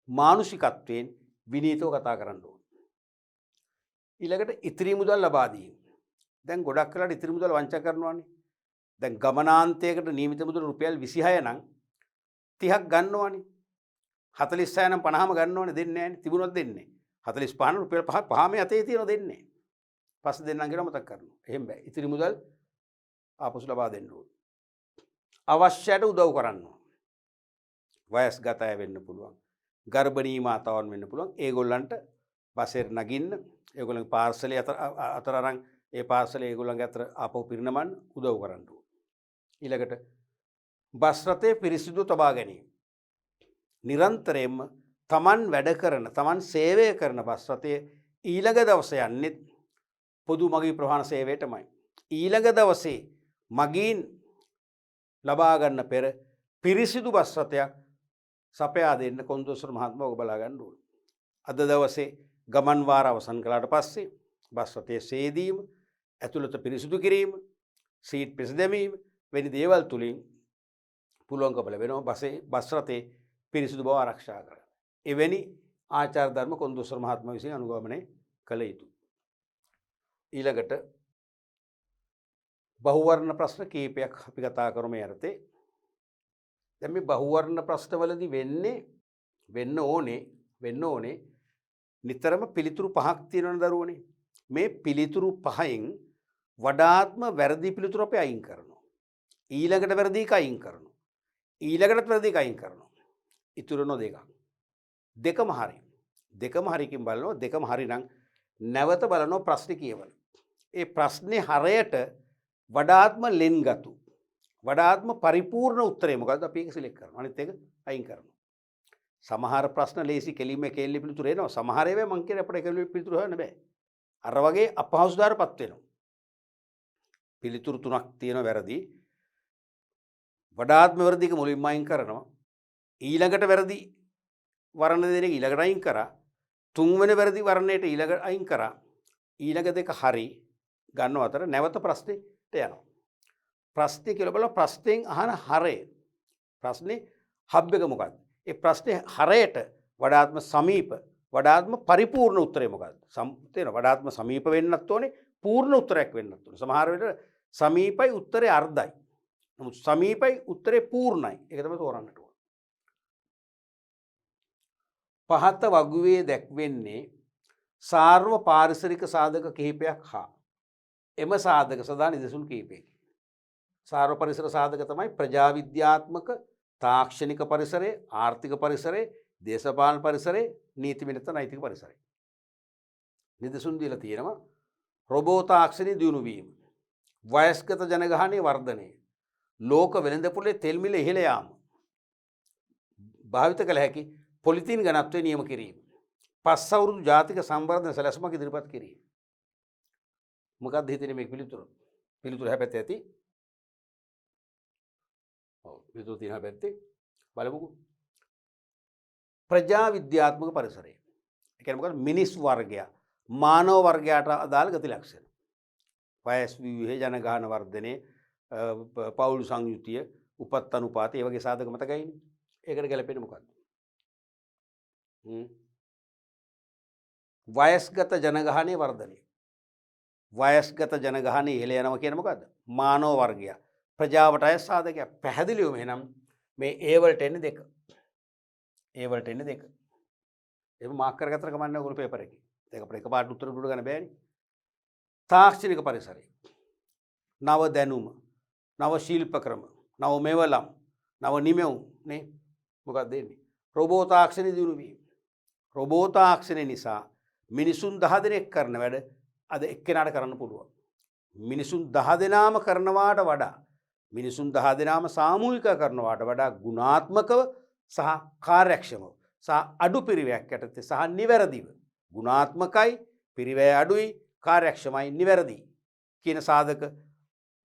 මානුෂිකත්වයෙන් විනීතව කතා කරන්න ඕන. ඊළඟට ඉතිරි මුදල් ලබා දීම. දැන් ගොඩක් වෙලාවට ඉතිරි මුදල් වංචා කරනවානේ. දැන් ගමනාන්තයකට නියමිත මුදල රුපියල් 26 නම් 30ක් ගන්නවානේ. 46 නම් 50ම ගන්නවනේ දෙන්නේ නැහැනේ. තිබුණොත් දෙන්නේ. 45 නම් රුපියල් 5ක් පහම යතේ තියෙන දෙන්නේ. පස්සේ දෙන්නම් කියලා මතක් කරනවා. එහෙම බෑ. ඉතිරි මුදල් ආපසු ලබා දෙන්න ඕනේ. අවශ්‍යයට උදව් කරන්න ඕනේ. වයස්ගත අය වෙන්න පුළුවන්. ගර්භණී මාතාවන් වෙන්න පුළුවන්. ඒගොල්ලන්ට බසෙට නගින්න, ඒගොල්ලන්ගේ පාර්සලේ අතර අරන් ඒ පාර්සලේ ඒගොල්ලන්ගේ අතර ආපහු පිරිනමන්න උදව් කරන්න ඕනේ. ඊළඟට බස් රථයේ පිරිසිදු තබා ගැනීම. නිරන්තරයෙන්ම තමන් වැඩ කරන, තමන් සේවය කරන බස් රථයේ ඊළඟ දවසේ යන්නේ පොදු මගී ප්‍රවාහන සේවයටමයි. ඊළඟ දවසේ මගීන් ලබා ගන්න පෙර පිරිසිදු බස් රථයක් සපයා දෙන්න කොන්දොස්තර මහත්මයා ඔබ බලා ගන්න ඕනේ. අද දවසේ ගමන් වාර අවසන් කළාට පස්සේ බස් රථයේ සේදීම, ඇතුළත පිරිසිදු කිරීම, සීට් පිරිස දැමීම වැනි දේවල් තුලින් පුළුවන්කම ලැබෙනවා බස් රථයේ පිරිසිදු බව ආරක්ෂා කරගන්න. එවැනි ආචාර ධර්ම කොන්දොස්තර මහත්මයා විසින් අනුගමනය කළ යුතුයි. ඊළඟට බහුවර්ණ ප්‍රශ්න කීපයක් අපි කතා කරමු මේ යටතේ. දැන් මේ බහුවර්ණ ප්‍රශ්නවලදී වෙන්න ඕනේ නිතරම පිළිතුරු පහක් තියෙනවනේ දරුවනේ. මේ පිළිතුරු පහෙන් වඩාත්ම වැරදි පිළිතුරු අපි අයින් කරනවා. ඊළඟට වැරදි එක අයින් කරනවා. ඊළඟට වැරදි එක අයින් කරනවා. ඉතුරු වෙන දෙකක්. දෙකම හරි. දෙකම හරිකින් බලනවා. දෙකම හරි නම් නැවත බලනවා ප්‍රශ්නේ කියවන. ඒ ප්‍රශ්නේ හරයට වඩාත්ම ලෙන්ගතු වඩාත්ම පරිපූර්ණ උත්තරේ මොකද්ද අපි ඒක සිලෙක්ට් කරනවා. අනිත් එක අයින් කරනවා. සමහර ප්‍රශ්න ලේසි කෙලින්ම කෙල්ලි පිළිතුරු එනවා. සමහර ඒවා මං කියන්නේ අපිට කෙල්ලි පිළිතුරු හොයන්න බෑ. අර වගේ අපහසුතාවයටපත් වෙනවා. පිළිතුරු තුනක් තියෙනවා වැරදි. වඩාත්ම වැරදික මුලින්ම අයින් කරනවා. ඊළඟට වැරදි වර්ණ දෙන එක ඊළඟට අයින් කරා. තුන්වෙනි වැරදි වර්ණයට ඊළඟට අයින් කරා. ඊළඟ දෙක හරි ගන්නව අතර නැවත ප්‍රශ්නෙට යනවා. ප්‍රශ්නේ කියලා බලලා ප්‍රශ්නෙන් අහන හරය. ප්‍රශ්නේ හබ් එක මොකක්ද? ඒ ප්‍රශ්නේ හරයට වඩාත්ම සමීප වඩාත්ම පරිපූර්ණ උත්තරේ මොකක්ද? තේරෙනවද? වඩාත්ම සමීප වෙන්නත් ඕනේ, පූර්ණ උත්තරයක් වෙන්නත් ඕනේ. සමහර වෙලට සමීපයි උත්තරේ අර්ධයි. නමුත් සමීපයි උත්තරේ පූර්ණයි. ඒක තමයි තෝරන්නට ඕනේ. පහත වගුවේ දැක්වෙන්නේ සාර්ව පාරිසරික සාධක කිහිපයක් හා එම සාධක සදා නිදසුන් කිහිපයකි. සාර්ව පරිසර සාධක තමයි ප්‍රජාවිද්‍යාත්මක, තාක්ෂණික පරිසරය, ආර්ථික පරිසරය, දේශපාලන පරිසරය, නීතිවිනීත නෛතික පරිසරය. නිදසුන් දීලා තියෙනවා රොබෝ තාක්ෂණය දියුණු වීම, වයස්ගත ජනගහනයේ වර්ධනය, ලෝක වෙළඳපොලේ තෙල් මිල ඉහළ යාම, භාවිත කළ හැකි පොලිතීන් ඝනත්වය නියම කිරීම, පස් අවුරුදු ජාතික සංවර්ධන සැලැස්මක් ඉදිරිපත් කිරීම. මොකක්ද හිතෙන්නේ මේක පිළිතුර? පිළිතුර හැපැත්ත ඇති. ඔව් පිළිතුර තියෙන හැපැත්තේ බලමුකෝ. ප්‍රජා විද්‍යාත්මක පරිසරය. ඒ කියන්නේ මොකක්ද? මිනිස් වර්ගය, මානව වර්ගයට අදාළ ගති ලක්ෂණ. වයස් ව්‍යුහය, ජනගහන වර්ධනය, පවුල් සංයුතිය, උපත් අනුපාතය, ඒ වගේ සාධක මතකයිනේ. ඒකට ගැලපෙන්නේ මොකක්ද? වයස්ගත ජනගහනයේ වර්ධනය. වයස්ගත ජනගහනය ඉහළ යනවා කියන්නේ මොකද්ද? මානව වර්ගය. ප්‍රජාවට අය සාධකයක්. පැහැදිලිවම එහෙනම් මේ A වලට එන්නේ 2. A වලට එන්නේ 2. ඒක මාක් කරගත්තට කමක් නැහැ ඔයගොල්ලෝ පේපර් එකේ. ඒක අපිට එකපාරට උත්තර දුන්න ගන්න බෑනේ. තාක්ෂණික පරිසරය. නව දැනුම, නව ශිල්ප ක්‍රම, නව මෙවලම්, නව නිමෙව් නේ. මොකක්ද දෙන්නේ? රොබෝ තාක්ෂණය දියුණු වීම. රොබෝ තාක්ෂණය නිසා මිනිසුන් 10 දෙනෙක් කරන වැඩ අද එක්කෙනාට කරන්න පුළුවන්. මිනිසුන් 10 දෙනාම කරනවාට වඩා මිනිසුන් 10 දෙනාම සාමූහිකව කරනවාට වඩා ගුණාත්මකව සහ කාර්යක්ෂමව සහ අඩු පිරිවැයක් යටතේ සහ නිවැරදිව ගුණාත්මකයි, පිරිවැය අඩුයි, කාර්යක්ෂමයි, නිවැරදි කියන සාධක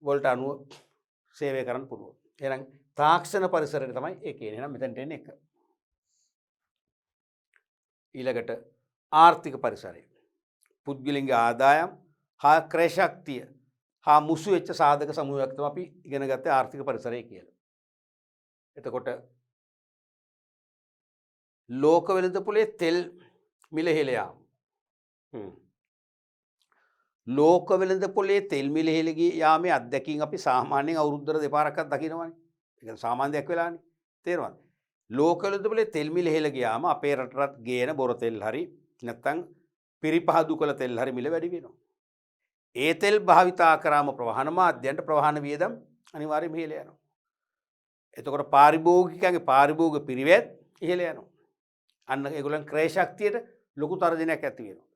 වලට අනුව සේවය කරන්න පුළුවන්. එහෙනම් තාක්ෂණ පරිසරයට තමයි ඒ කියන්නේ. එහෙනම් මෙතනට එන්නේ 1. ඊළඟට ආර්ථික පරිසරය. පුද්ගලින්ගේ ආදායම් හා ක්‍රය ශක්තිය හා මුසු වෙච්ච සාධක සමූහයක් තමයි අපි ඉගෙන ගත්තේ ආර්ථික පරිසරය කියලා. එතකොට ලෝක වෙළඳපොලේ තෙල් මිල ඉහළ යාම. ලෝක වෙළඳපොලේ තෙල් මිල ඉහළ යාමේ අත්දැකීම් අපි සාමාන්‍යයෙන් අවුරුද්දට දෙපාරක්වත් දකිනවනේ. ඒක සාමාන්‍ය දෙයක් වෙලානේ. තේරෙනවද? ලෝක වෙළඳපොලේ තෙල් මිල ඉහළ ගියාම අපේ රටට ගේන බොර තෙල් හරි නැත්නම් පිරිපහදු කළ තෙල් හරි මිල වැඩි වෙනවා. ඒ තෙල් භාවිතා කරාම ප්‍රවාහන මාධ්‍යයන්ට ප්‍රවාහන වියදම් අනිවාර්යයෙන්ම ඉහළ යනවා. එතකොට පාරිභෝගිකයන්ගේ පාරිභෝගික පිරිවැත් ඉහළ යනවා. අන්න ඒගොල්ලන් ක්‍රය ශක්තියට ලොකු තර්ජනයක් ඇති වෙනවා.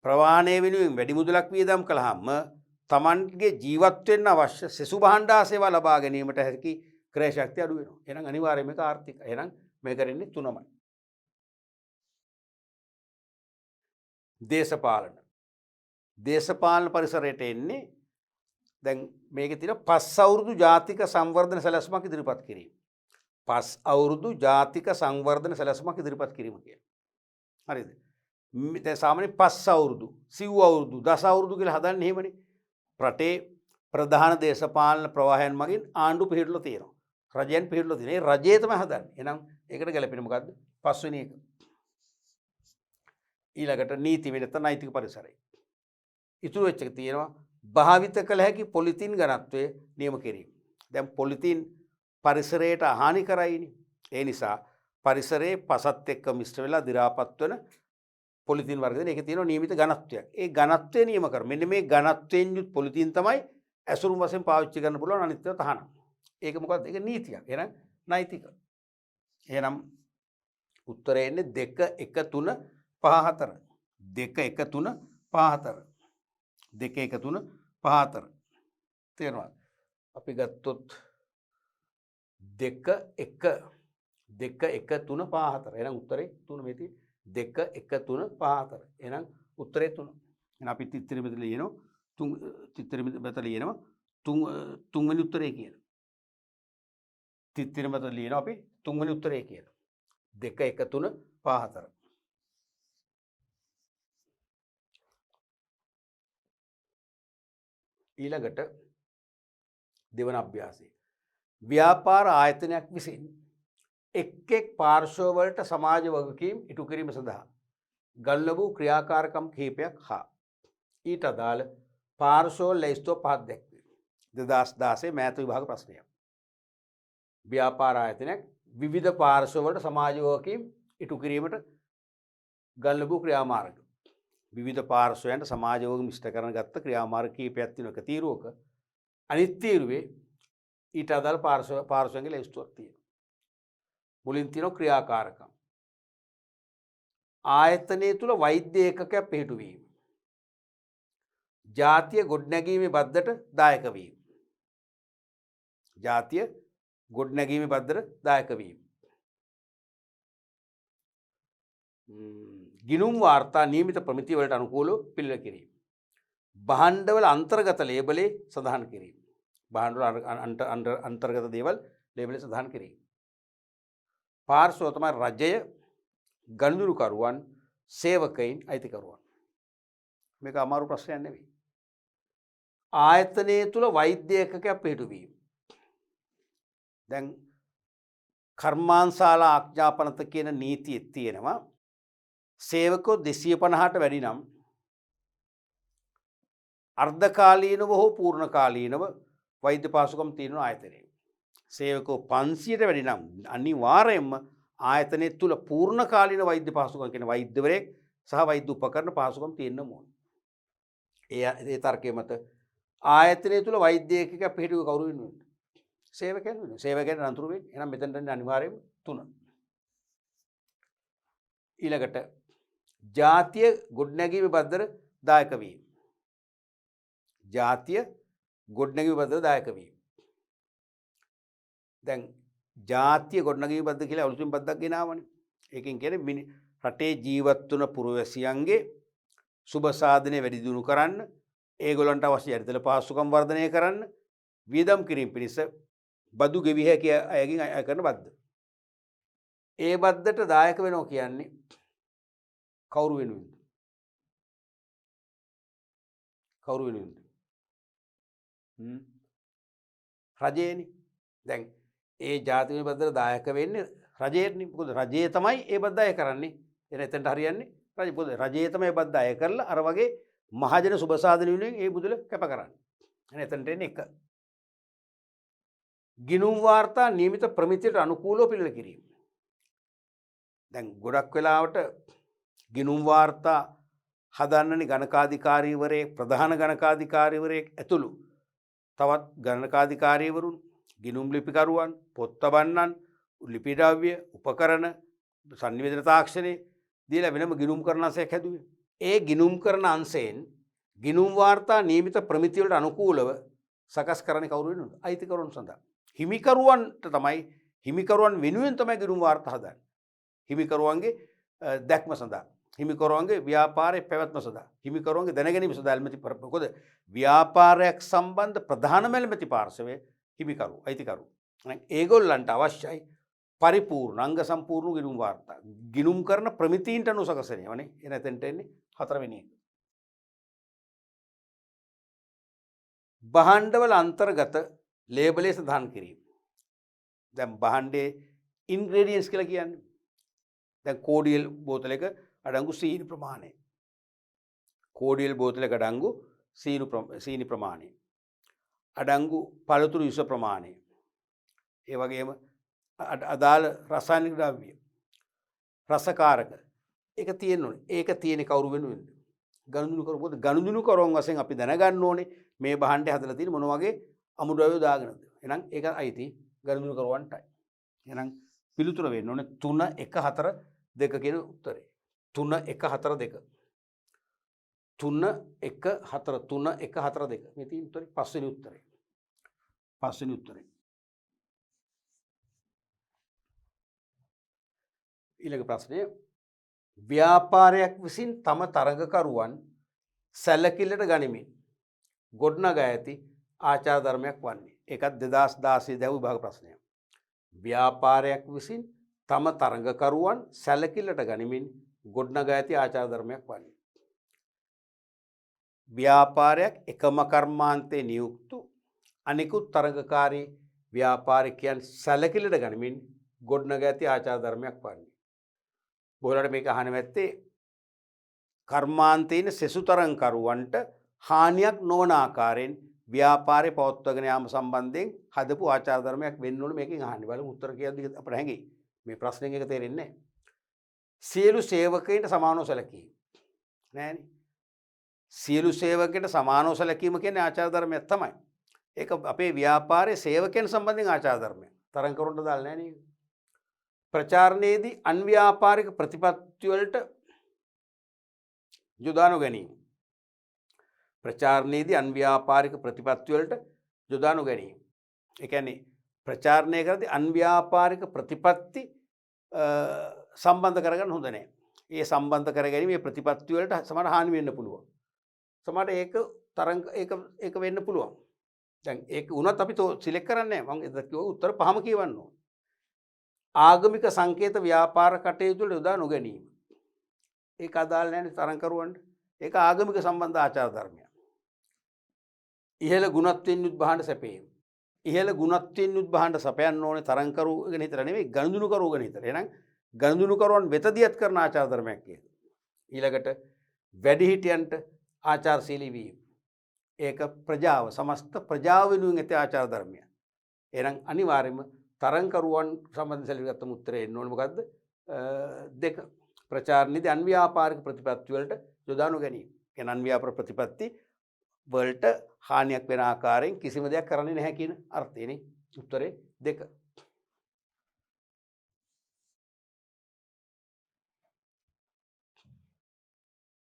ප්‍රවාහනය වෙනුවෙන් වැඩි මුදලක් වියදම් කළාම Tamanගේ ජීවත් වෙන්න අවශ්‍ය සෙසු භාණ්ඩා සේවා ලබා ගැනීමට හැකි ක්‍රය ශක්තිය අඩු වෙනවා. එහෙනම් අනිවාර්යයෙන්ම මේක ආර්ථික. එහෙනම් මේක කරන්නේ 3මයි. දේශපාලන. දේශපාලන පරිසරයට එන්නේ දැන් මේකේ තියෙන 5 අවුරුදු ජාතික සංවර්ධන සැලැස්මක් ඉදිරිපත් කිරීම. 5 අවුරුදු ජාතික සංවර්ධන සැලැස්මක් ඉදිරිපත් කිරීම කියන්නේ. හරිද? දැන් සාමාන්‍යයෙන් 5 අවුරුදු, සිව් අවුරුදු, දස අවුරුදු කියලා හදන්නේ එහෙමනේ. රටේ ප්‍රධාන දේශපාලන ප්‍රවාහයන් මගින් ආණ්ඩු පිළිහිටලා තියෙනවා. රජයන් පිළිහිටලා තියෙනවා. ඒ රජය තමයි හදන්නේ. එහෙනම් ඒකට ගැලපෙන්නේ මොකද්ද? 5 වෙනි එක. ඊළඟට නීති විනීත නෛතික පරිසරය. ඉතුරු වෙච්ච එක තියෙනවා භාවිත කළ හැකි පොලිතීන් ඝනත්වය නියම කිරීම. දැන් පොලිතීන් පරිසරයට හානි කරයිනේ. ඒ නිසා පරිසරයේ පසත් එක්ක මිශ්‍ර වෙලා දි รา පත් වෙන පොලිතීන් වර්ගයෙන් ඒකේ තියෙනවා නියමිත ඝනත්වයක්. ඒ ඝනත්වය නියම කර. මෙන්න මේ ඝනත්වයෙන් යුත් පොලිතීන් තමයි ඇසුරුම් වශයෙන් පාවිච්චි කරන්න පුළුවන් අනිත්‍යව තහනම්. ඒක මොකද්ද? ඒක නීතියක්. එහෙනම් නෛතික. එහෙනම් උත්තරේ එන්නේ 2 1 3 5 4. 2 1 3 5 4. 2 1 3 5 4 තේරෙනවද? අපි ගත්තොත් 2 1 2 1 3 5 4 එහෙනම් උත්තරේ 3 මේ තියෙන්නේ 2 1 3 5 4 එහෙනම් උත්තරේ 3 එහෙනම් අපි තිත්තර මෙතන ලියනවා 3 තිත්තර මෙතන ලියනවා 3 වෙනි උත්තරේ කියලා තිත්තර මෙතන ලියනවා අපි 3 වෙනි උත්තරේ කියලා 2 1 3 5 4 ඊළඟට දෙවන අභ්‍යාසය ව්‍යාපාර ආයතනයක් විසින් එක් එක් පාර්ශ්ව වලට සමාජ වගකීම් ඉටු කිරීම සඳහා ගල්න වූ ක්‍රියාකාරකම් කිහිපයක් හා ඊට අදාළ පාර්ශ්ව ලැයිස්තුව පහක් දැක්වේ. 2016 මෑත විභාග ප්‍රශ්නයක්. ව්‍යාපාර ආයතනයක් විවිධ පාර්ශ්ව වලට සමාජ වගකීම් ඉටු කිරීමට ගල්න වූ ක්‍රියාමාර්ග. විවිධ පාර්ශ්වයන්ට සමාජ වගකීම් ඉෂ්ට කරන ගත්ත ක්‍රියාමාර්ග කිහිපයක් තියෙනවා. එක තීරුවක අනිත් තීරුවේ ඊට අදාළ පාර්ශ්වයන්ගේ ලැයිස්තුවක් තියෙනවා. මුලින් තියෙනවා ක්‍රියාකාරකම්. ආයතනය තුල වෛද්‍ය ඒකකයක් පිහිටුවීම. ජාතිය ගොඩනැගීමේ බද්දට දායක වීම. ජාතිය ගොඩනැගීමේ බද්දට දායක වීම. ගිණුම් වාර්තා නියමිත ප්‍රමිති වලට අනුකූලව පිළිවෙල කිරීම. භාණ්ඩවල අන්තර්ගත ලේබලේ සඳහන් කිරීම. භාණ්ඩවල අන්තර්ගත දේවල් ලේබලේ සඳහන් කිරීම. පාර්ශ්ව තමයි රජය, ගනුදෙනුකරුවන්, සේවකයින්, අයිතිකරුවන්. මේක අමාරු ප්‍රශ්නයක් නෙවෙයි. ආයතනයේ තුල වෛද්‍ය ඒකකයක් පිහිටුවීම. දැන් කර්මාන්තශාලා ආඥාපනත කියන නීතියේ තියෙනවා සේවකෝ 250ට වැඩි නම් අර්ධකාලීනව හෝ පූර්ණ කාලීනව වෛද්‍ය පාසුකම් තියෙන ආයතනයේ. සේවකෝ 500ට වැඩි නම් අනිවාර්යයෙන්ම ආයතනය තුල පූර්ණ කාලීන වෛද්‍ය පාසුකම් කියන වෛද්‍යවරයෙක් සහ වෛද්‍ය උපකරණ පාසුකම් තියෙන්න ඕන. ඒ තර්කයේ මත ආයතනය තුල වෛද්‍ය ඒකකයක් පිළිතුරු කවුරු වෙනුවෙන්ද? සේවකයන් වෙනුවෙන්. සේවකයන් අනතුරු වෙන්නේ. එහෙනම් මෙතනට අනිවාර්යයෙන්ම 3. ඊළඟට ජාතිය ගොඩනැගීමේ බද්දට දායක වීම. ජාතිය ගොඩනැගීමේ බද්දට දායක වීම. දැන් ජාතිය ගොඩනැගීමේ බද්ද කියලා අලුතින් බද්දක් ගෙනාවනේ. ඒකෙන් කියන්නේ රටේ ජීවත් වන පුරවැසියන්ගේ සුබ සාධනය වැඩි දියුණු කරන්න, ඒගොල්ලන්ට අවශ්‍ය යටිතල පහසුකම් වර්ධනය කරන්න, වියදම් කිරීම පිණිස බදු ගෙවිය හැකි අයගෙන් අය කරන බද්ද. ඒ බද්දට දායක වෙනවා කියන්නේ කවුරු වෙනුවෙන්ද? කවුරු වෙනුවෙන්ද? රජයනේ. දැන් ඒ ජාතික බද්දට දායක වෙන්නේ රජයනේ. මොකද රජය තමයි ඒ බද්ද අය කරන්නේ. එතනට හරියන්නේ රජය. මොකද රජය තමයි ඒ බද්ද අය කරලා අර වගේ මහජන සුබ සාධන වෙනුවෙන් ඒ බුදුල කැප කරන්නේ. එතනට එන්නේ එක. ගිණුම් වාර්තා නියමිත ප්‍රමිතියට අනුකූලව පිළිවෙල කිරීම. දැන් ගොඩක් වෙලාවට ගිණුම් වාර්තා හදන්නනේ ගණකාධිකාරීවරයෙක්, ප්‍රධාන ගණකාධිකාරීවරයෙක් ඇතුළු තවත් ගණකාධිකාරීවරුන්, ගිණුම් ලිපිකරුවන්, පොත් තබන්නන්, ලිපි ද්‍රව්‍ය, උපකරණ, සංනිවේදන තාක්ෂණයේ දීලා වෙනම ගිණුම් කරන අංශයක් හැදුවේ. ඒ ගිණුම් කරන අංශයෙන් ගිණුම් වාර්තා නියමිත ප්‍රමිති වලට අනුකූලව සකස් කරන්නේ කවුරු වෙනුවද? අයිතිකරුවන් සඳහා. හිමිකරුවන්ට තමයි, හිමිකරුවන් වෙනුවෙන් තමයි ගිණුම් වාර්තා හදන්නේ. හිමිකරුවන්ගේ දැක්ම සඳහා, හිමිකරුවන්ගේ ව්‍යාපාරයේ පැවැත්ම සඳහා, හිමිකරුවන්ගේ දැනගැනීම සඳහා ඇල්මැති මොකද ව්‍යාපාරයක් සම්බන්ධ ප්‍රධානම ඇල්මැති පාර්ශවයේ හිමිකරු, අයිතිකරු. ඒගොල්ලන්ට අවශ්‍යයි පරිපූර්ණ අංග සම්පූර්ණ ගිණුම් වාර්තා. ගිණුම් කරන ප්‍රමිතීන්ට අනුව සකසනවනේ. එන එතෙන්ට එන්නේ 4 වෙනි එක. භාණ්ඩවල අන්තර්ගත ලේබලේ සඳහන් කිරීම. දැන් භාණ්ඩයේ ඉන්ග්‍රේඩියන්ට්ස් කියලා කියන්නේ. දැන් කෝඩියල් බෝතලයක අඩංගු සීනි ප්‍රමාණය. කෝඩියල් බෝතලයක අඩංගු සීනි ප්‍රමාණය. අඩංගු පළතුරු විස ප්‍රමාණය. ඒ වගේම අදාළ රසායනික ද්‍රව්‍ය, රසකාරක ඒක තියෙන්න ඕනේ. ඒක තියෙන්නේ කවුරු වෙනුවෙන්ද? ගනුදෙනුකරු. මොකද ගනුදෙනුකරුවන් වශයෙන් අපි දැනගන්න ඕනේ මේ භාණ්ඩය හදලා තියෙන මොන වගේ අමුද්‍රව්‍ය දාගෙනද. එහෙනම් ඒක අයිති ගනුදෙනුකරුවන්ටයි. එහෙනම් පිළිතුර වෙන්න ඕනේ 3 1 4 2 කියන උත්තරේ. 3 1 4 2. 3-1-4 මේ තියෙන උත්තරේ පස්වෙනි උත්තරේ. ඊළඟ ප්‍රශ්නය ව්‍යාපාරයක් විසින් තම තරගකරුවන් සැලකිල්ලට ගනිමින් ගොඩනගා ඇති ආචාර ධර්මයක් වන්නේ. ඒකත් 2016 දැවු විභාග ප්‍රශ්නයක්. ව්‍යාපාරයක් විසින් තම තරගකරුවන් සැලකිල්ලට ගනිමින් ගොඩනගා ඇති ආචාර ධර්මයක් වන්නේ. ව්‍යාපාරයක් එකම කර්මාන්තයේ නියුක්තු අනිකුත් තරගකාරී ව්‍යාපාරිකයන් සැලකිල්ලට ගනිමින් ගොඩනගා ඇති ආචාර ධර්මයක් වන්නේ. බොහෝලට මේක අහන්න ඇත්තේ කර්මාන්තයේ සෙසු තරගකරුවන්ට හානියක් නොවන ආකාරයෙන් ව්‍යාපාරය පවත්වාගෙන යාම සම්බන්ධයෙන් හදපු ආචාර ධර්මයක් වෙන්න ඕනේ මේකෙන් අහන්නේ. බලමු උත්තර කියද්දි අපිට හැඟෙයි. මේ ප්‍රශ්නෙන් එක තේරෙන්නේ නැහැ. සියලු සේවකයන්ට සමානව සැලකීම. නෑනේ. සියලු සේවකයන්ට සමානව සැලකීම කියන්නේ ආචාර ධර්මයක් තමයි. ඒක අපේ ව්‍යාපාරයේ සේවකයන් සම්බන්ධයෙන් ආචාර ධර්මයක්. තරගකරුවන්ට දාලා නැහැ නේද? ප්‍රචාරණයේදී අන්ව්‍යාපාරික ප්‍රතිපත්ති වලට යොදා නොගැනීම. ප්‍රචාරණයේදී අන්ව්‍යාපාරික ප්‍රතිපත්ති වලට යොදා නොගැනීම. ඒ කියන්නේ ප්‍රචාරණය කරද්දී අන්ව්‍යාපාරික ප්‍රතිපත්ති සම්බන්ධ කරගන්න හොඳ නැහැ. ඒ සම්බන්ධ කරගැනීම මේ ප්‍රතිපත්ති වලට සමහර හානි වෙන්න පුළුවන්. සමහර ඒක වෙන්න පුළුවන්. දැන් ඒක වුණත් අපි සිලෙක්ට් කරන්නේ නැහැ. මම එදා කිව්වා උත්තර පහම කියවන්න ඕන. ආගමික සංකේත ව්‍යාපාර කටයුතු වල යොදා නොගැනීම. ඒක අදාළ නැහැ තරගකරුවන්ට. ඒක ආගමික සම්බන්ධ ආචාර ධර්මයක්. ඉහළ ගුණත්වයෙන් යුත් භාණ්ඩ සැපයීම. ඉහළ ගුණත්වයෙන් යුත් භාණ්ඩ සපයන්න ඕනේ තරගකරු ගැන හිතලා නෙවෙයි ගනුදෙනුකරු ගැන හිතලා. එහෙනම් ගනුදෙනුකරුවන් වෙතදියත් කරන ආචාර ධර්මයක් ඒක. ඊළඟට වැඩිහිටියන්ට ආචාරශීලී වීම. ඒක ප්‍රජාව සමස්ත ප්‍රජාව වෙනුවෙන් ඇති ආචාර ධර්මයක්. එහෙනම් අනිවාර්යයෙන්ම තරගකරුවන් සම්බන්ධ සැලකීමකට උත්තරේ එන්න ඕනේ මොකද්ද? 2 ප්‍රචාරණයේදී අන්ව්‍යාපාරික ප්‍රතිපත්ති වලට යොදා නොගැනීම. කියන අන්ව්‍යාපාර ප්‍රතිපත්ති වලට හානියක් වෙන ආකාරයෙන් කිසිම දෙයක් කරන්නේ නැහැ කියන අර්ථයනේ. උත්තරේ 2.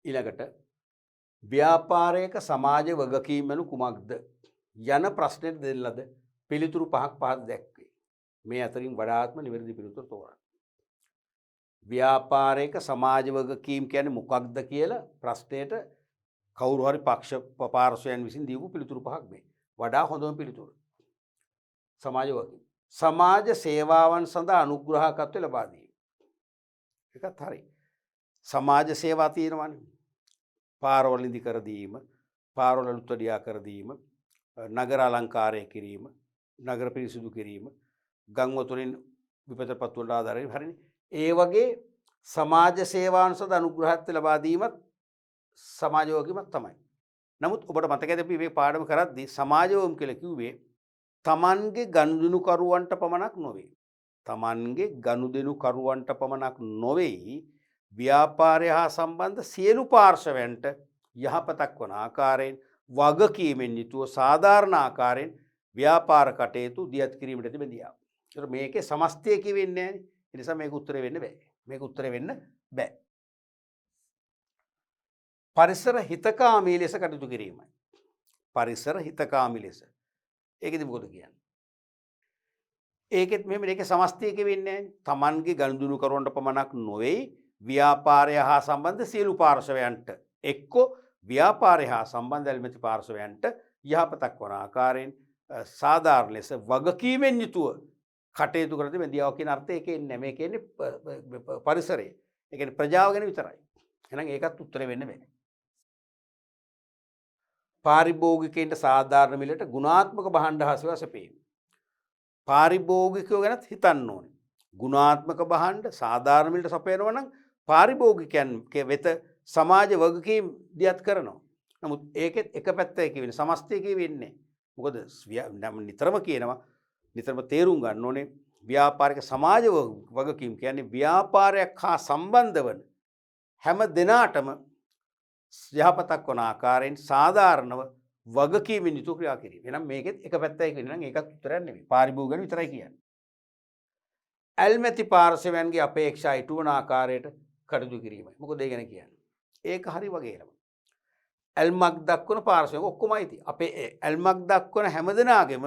ඊළඟට ව්‍යාපාරයක සමාජ වගකීම් වෙනු කුමක්ද යන ප්‍රශ්නෙට දෙන ලද පිළිතුරු 5ක් පහත් දැක්වේ. මේ අතරින් වඩාත්ම නිවැරදි පිළිතුර තෝරන්න. ව්‍යාපාරයක සමාජ වගකීම් කියන්නේ මොකක්ද කියලා ප්‍රශ්නයට කවුරු හරි පක්ෂ පාර්ශවයන් විසින් දීපු පිළිතුරු 5ක් මේ. වඩා හොඳම පිළිතුර. සමාජ වගකීම්. සමාජ සේවාවන් සඳහා අනුග්‍රහකත්වය ලබා දීම. ඒකත් හරි. සමාජ සේවා තියෙනවානේ. පාරවල් ඉදි කර දීම, පාරවල් අලුත්වැඩියා කර දීම, නගර අලංකාරය කිරීම, නගර පිරිසිදු කිරීම, ගම් වතුරින් විපතපත් වලට ආධාරයෙන් හරිනේ. ඒ වගේ සමාජ සේවාවන් සඳහා අනුග්‍රහත්වය ලබා දීමත් සමාජ වගකීමක් තමයි. නමුත් ඔබට මතකද අපි මේ පාඩම කරද්දී සමාජ වගකීම් කියලා කිව්වේ තමන්ගේ ගනුදෙනුකරුවන්ට පමණක් නොවේ. තමන්ගේ ගනුදෙනුකරුවන්ට පමණක් නොවේයි ව්‍යාපාරය හා සම්බන්ධ සියලු පාර්ශවයන්ට යහපතක් වන ආකාරයෙන් වගකීමෙන් යුතුව සාධාරණ ආකාරයෙන් ව්‍යාපාර කටයුතු දියත් කිරීමට ඇති බැඳියාව. ඒතර මේකේ සමස්තය කියෙන්නේ නැහැ. ඒ නිසා මේක උත්තරේ වෙන්න බෑ. මේක උත්තරේ වෙන්න බෑ. පරිසර හිතකාමී ලෙස කටයුතු කිරීමයි. පරිසර හිතකාමී ලෙස. ඒකෙදි මොකද කියන්නේ? ඒකෙත් මෙහෙම මේකේ සමස්තය කියෙන්නේ නැහැ. Tamanගේ ගනුදෙනුකරුවන්ට පමණක් නොවේ ව්‍යාපාරය හා සම්බන්ධ සියලු පාර්ශවයන්ට එක්කෝ ව්‍යාපාරය හා සම්බන්ධ ඇල්මැති පාර්ශවයන්ට යහපතක් වන ආකාරයෙන් සාධාරණ ලෙස වගකීමෙන් යුතුව කටයුතු කරති බැඳියාව කියන අර්ථය ඒකේ ඉන්නේ. මේ කියන්නේ පරිසරය. ඒ කියන්නේ ප්‍රජාව ගැන විතරයි. එහෙනම් ඒකත් උත්තර වෙන්න බෑ. පාරිභෝගිකයන්ට සාධාරණ මිලට ගුණාත්මක භාණ්ඩ හා සේවා සැපයීම. පාරිභෝගිකයෝ ගැනත් හිතන්න ඕනේ. ගුණාත්මක භාණ්ඩ සාධාරණ මිලට සපයනවා නම් පාරිභෝගිකයන් වෙත සමාජ වගකීම් දියත් කරනවා. නමුත් ඒකෙත් එක පැත්තයි කියවෙන්නේ සමස්තය කියවෙන්නේ. මොකද නිතරම කියනවා නිතරම තේරුම් ගන්න ඕනේ ව්‍යාපාරික සමාජ වගකීම් කියන්නේ ව්‍යාපාරයක් හා සම්බන්ධ වන හැම දෙනාටම යහපතක් වන ආකාරයෙන් සාධාරණව වගකීමෙන් යුතුව ක්‍රියා කිරීම. එහෙනම් මේකෙත් එක පැත්තයි කියනවා නම් ඒකත් උත්තරයක් නෙමෙයි. පාරිභෝගික ගැන විතරයි කියන්නේ. ඇල්මැති පාර්ශවයන්ගේ අපේක්ෂා ඉටු වන ආකාරයට කටයුතු කිරීමයි. මොකද ඒ ගැන කියන්නේ. ඒක හරි වගේම. ඇල්මක් දක්වන පාර්ශවයක ඔක්කොම අයිති. අපේ ඇල්මක් දක්වන හැම දෙනාගේම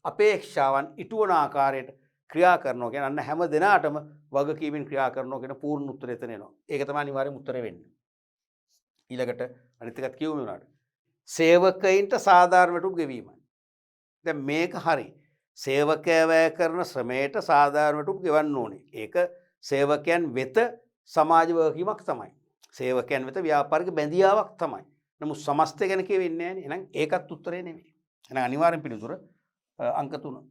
අපේක්ෂාවන් ඉටුවන ආකාරයට ක්‍රියා කරනවා කියන අන්න හැම දෙනාටම වගකීමෙන් ක්‍රියා කරනවා කියන පූර්ණ උත්තරය එතන එනවා. ඒක තමයි අනිවාර්යම උත්තරය වෙන්නේ. ඊළඟට අනිත් එකත් කියමු උනාට. සේවකයින්ට සාධාරණ වැටුප් ගෙවීමයි. දැන් මේක හරි. සේවකයා වැය කරන ශ්‍රමයට සාධාරණ වැටුප් ගෙවන්න ඕනේ. ඒක සේවකයන් වෙත සමාජ වගකීමක් තමයි. සේවකයන් වෙත ව්‍යාපාරික බැඳියාවක් තමයි. නමුත් සමස්තය ගැන කියවෙන්නේ නැහැ නේ. එහෙනම් ඒකත් උත්තරේ නෙමෙයි. එහෙනම් අනිවාර්යෙන් පිළිතුර අංක 3.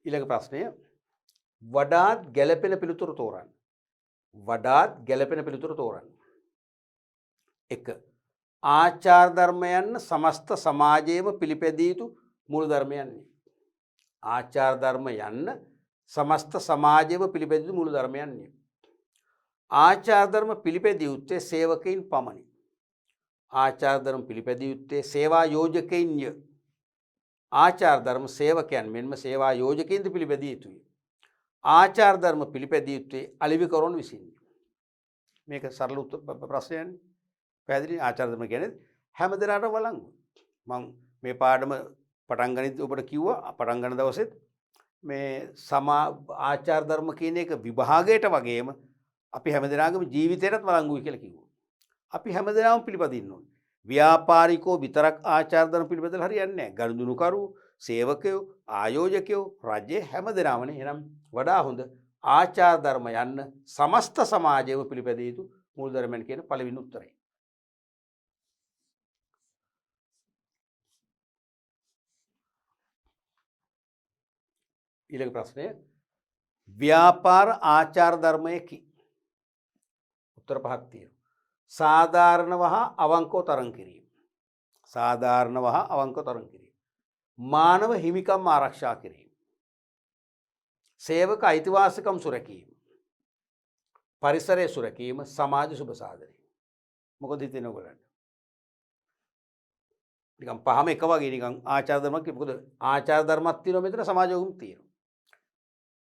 ඊළඟ ප්‍රශ්නය වඩාත් ගැළපෙන පිළිතුර තෝරන්න. වඩාත් ගැළපෙන පිළිතුර තෝරන්න. 1. ආචාර ධර්මයන් සමස්ත සමාජයේම පිළිපැදිය යුතු මූල ධර්මයන්ය. ආචාර ධර්ම යන්න සමස්ත සමාජයේම පිළිපැදිය යුතු මූල ධර්මයන්ය. ආචාර ධර්ම පිළිපැදිය යුත්තේ සේවකයින් පමණි. ආචාර ධර්ම පිළිපැදිය යුත්තේ සේවා යෝජකයින්ය. ආචාර ධර්ම සේවකයන් මෙන්ම සේවා යෝජකයින්ද පිළිපැදිය යුතුය. ආචාර ධර්ම පිළිපැදිය යුත්තේ අලිවිකරුවන් විසින්ය. මේක සරල ප්‍රශ්නයක්නේ. පැහැදිලි. ආචාර ධර්ම කියන්නේ හැම දෙනාටම වළංගු. මම මේ පාඩම පටන් ගනිද්දී ඔබට කිව්වා පටන් ගන්න දවසෙත් මේ ආචාර ධර්ම කියන එක විභාගයට වගේම අපි හැමදෙනාගේම ජීවිතයටත් වළංගුයි කියලා කිව්වා. අපි හැමදෙනාම පිළිපදින්න ඕනේ. ව්‍යාපාරිකෝ විතරක් ආචාර ධර්ම පිළිපදලා හරියන්නේ නැහැ. ගනුදෙනුකරු, සේවකයෝ, ආයෝජකයෝ, රජයේ හැමදෙනාමනේ. එහෙනම් වඩා හොඳ ආචාර ධර්ම යන්න සමස්ත සමාජයේම පිළිපැදිය යුතු මූල ධර්මයන් කියන පළවෙනි උත්තරය. ඊළඟ ප්‍රශ්නය ව්‍යාපාර ආචාර ධර්මයකි. උත්තර පහක් තියෙනවා. සාධාරණව හා අවංකව තරඟ කිරීම. සාධාරණව හා අවංකව තරඟ කිරීම. මානව හිමිකම් ආරක්ෂා කිරීම. සේවක අයිතිවාසිකම් සුරැකීම. පරිසරය සුරැකීම. සමාජ සුබ සාධනය. මොකද හිතෙන්නේ ඔයගොල්ලන්ට? නිකන් පහම එක වගේ නිකන් ආචාර ධර්මයක්. මොකද ආචාර ධර්මයක් තියෙනවා මෙතන සමාජ වගකීම් තියෙනවා.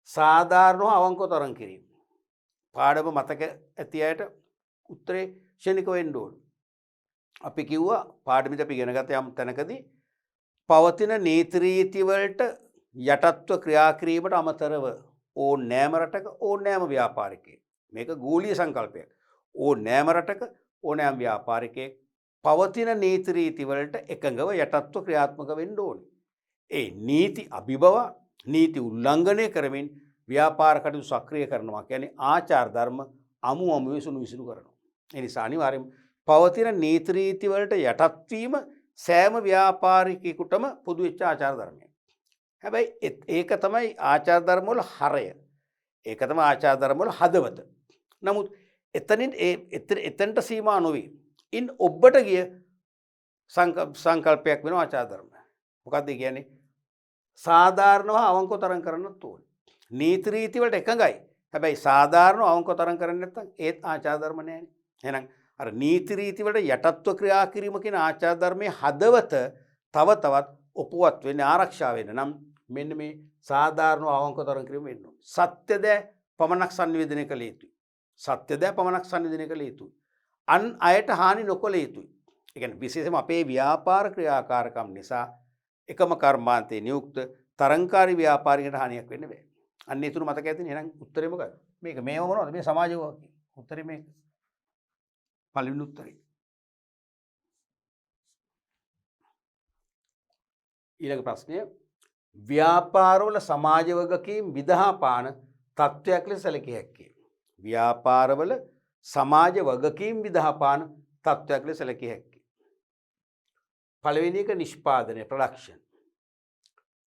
සාධාරණව අවංකව තරඟ කිරීම. පාඩම මතක ඇති අයට උත්තරේ ක්ෂණික වෙන්න ඕන. අපි කිව්වා පාඩමෙත් අපි ඉගෙන ගත යම් තැනකදී පවතින නීති රීති වලට යටත්ව ක්‍රියා කිරීමට අමතරව ඕනෑම රටක ඕනෑම ව්‍යාපාරිකයෙක් මේක ගෝලීය සංකල්පයක්. ඕනෑම රටක ඕනෑම ව්‍යාපාරිකයෙක් පවතින නීති රීති වලට එකඟව යටත්ව ක්‍රියාත්මක වෙන්න ඕනේ. ඒ නීති අභිබව නීති උල්ලංඝනය කරමින් ව්‍යාපාර කටයුතු සක්‍රිය කරනවා කියන්නේ ආචාර ධර්ම අමු විසුණු කරනවා. ඒ නිසා අනිවාර්යයෙන් පවතින නීති රීති වලට යටත් වීම සෑම ව්‍යාපාරිකයෙකුටම පොදු වෙච්ච ආචාර ධර්මයක්. හැබැයි ඒක තමයි ආචාර ධර්ම වල හරය. ඒක තමයි ආචාර ධර්ම වල හදවත. නමුත් එතනට සීමා නොවි. ඉන් ඔබට ගිය සංකල්පයක් වෙනවා ආචාර ධර්ම. මොකක්ද කියන්නේ? සාධාරණව අවංකව තරඟ කරන්නත් ඕනේ. නීති රීති වලට එකඟයි. හැබැයි සාධාරණව අවංකව තරඟ කරන්නේ නැත්නම් ඒත් ආචාර ධර්ම නෑනේ. එහෙනම් අර නීති රීති වලට යටත්ව ක්‍රියා කිරීම කියන ආචාර ධර්මයේ හදවත තව තවත් ඔපුවත් වෙන්නේ ආරක්ෂා වෙන්න නම් මෙන්න මේ සාධාරණව අවංකව තරඟ කිරීම වෙන්න ඕනේ. සත්‍යද පමණක් සංවේදනය කළ යුතුයි. සත්‍යද පමණක් සංවේදනය කළ යුතුයි. අන් අයට හානි නොකළ යුතුයි. ඒ කියන්නේ විශේෂයෙන්ම අපේ ව්‍යාපාර ක්‍රියාකාරකම් නිසා එකම කර්මාන්තයේ නියුක්ත තරංකාරී ව්‍යාපාරිකයට හානියක් වෙන්න බෑ. අන්න ඒතුළු මතක ඇතිනේ. එහෙනම් උත්තරේ මොකක්ද? මේක මේව මොනවද? මේ සමාජ වගකීම්. උත්තරේ මේක. පළවෙනි උත්තරේ. ඊළඟ ප්‍රශ්නය ව්‍යාපාරවල සමාජ වගකීම් විදහාපාන තත්ත්වයක් ලෙස සැලකිය හැකියි. ව්‍යාපාරවල සමාජ වගකීම් විදහාපාන තත්ත්වයක් ලෙස සැලකිය හැකියි. පළවෙනි එක නිෂ්පාදනය ප්‍රොඩක්ෂන්.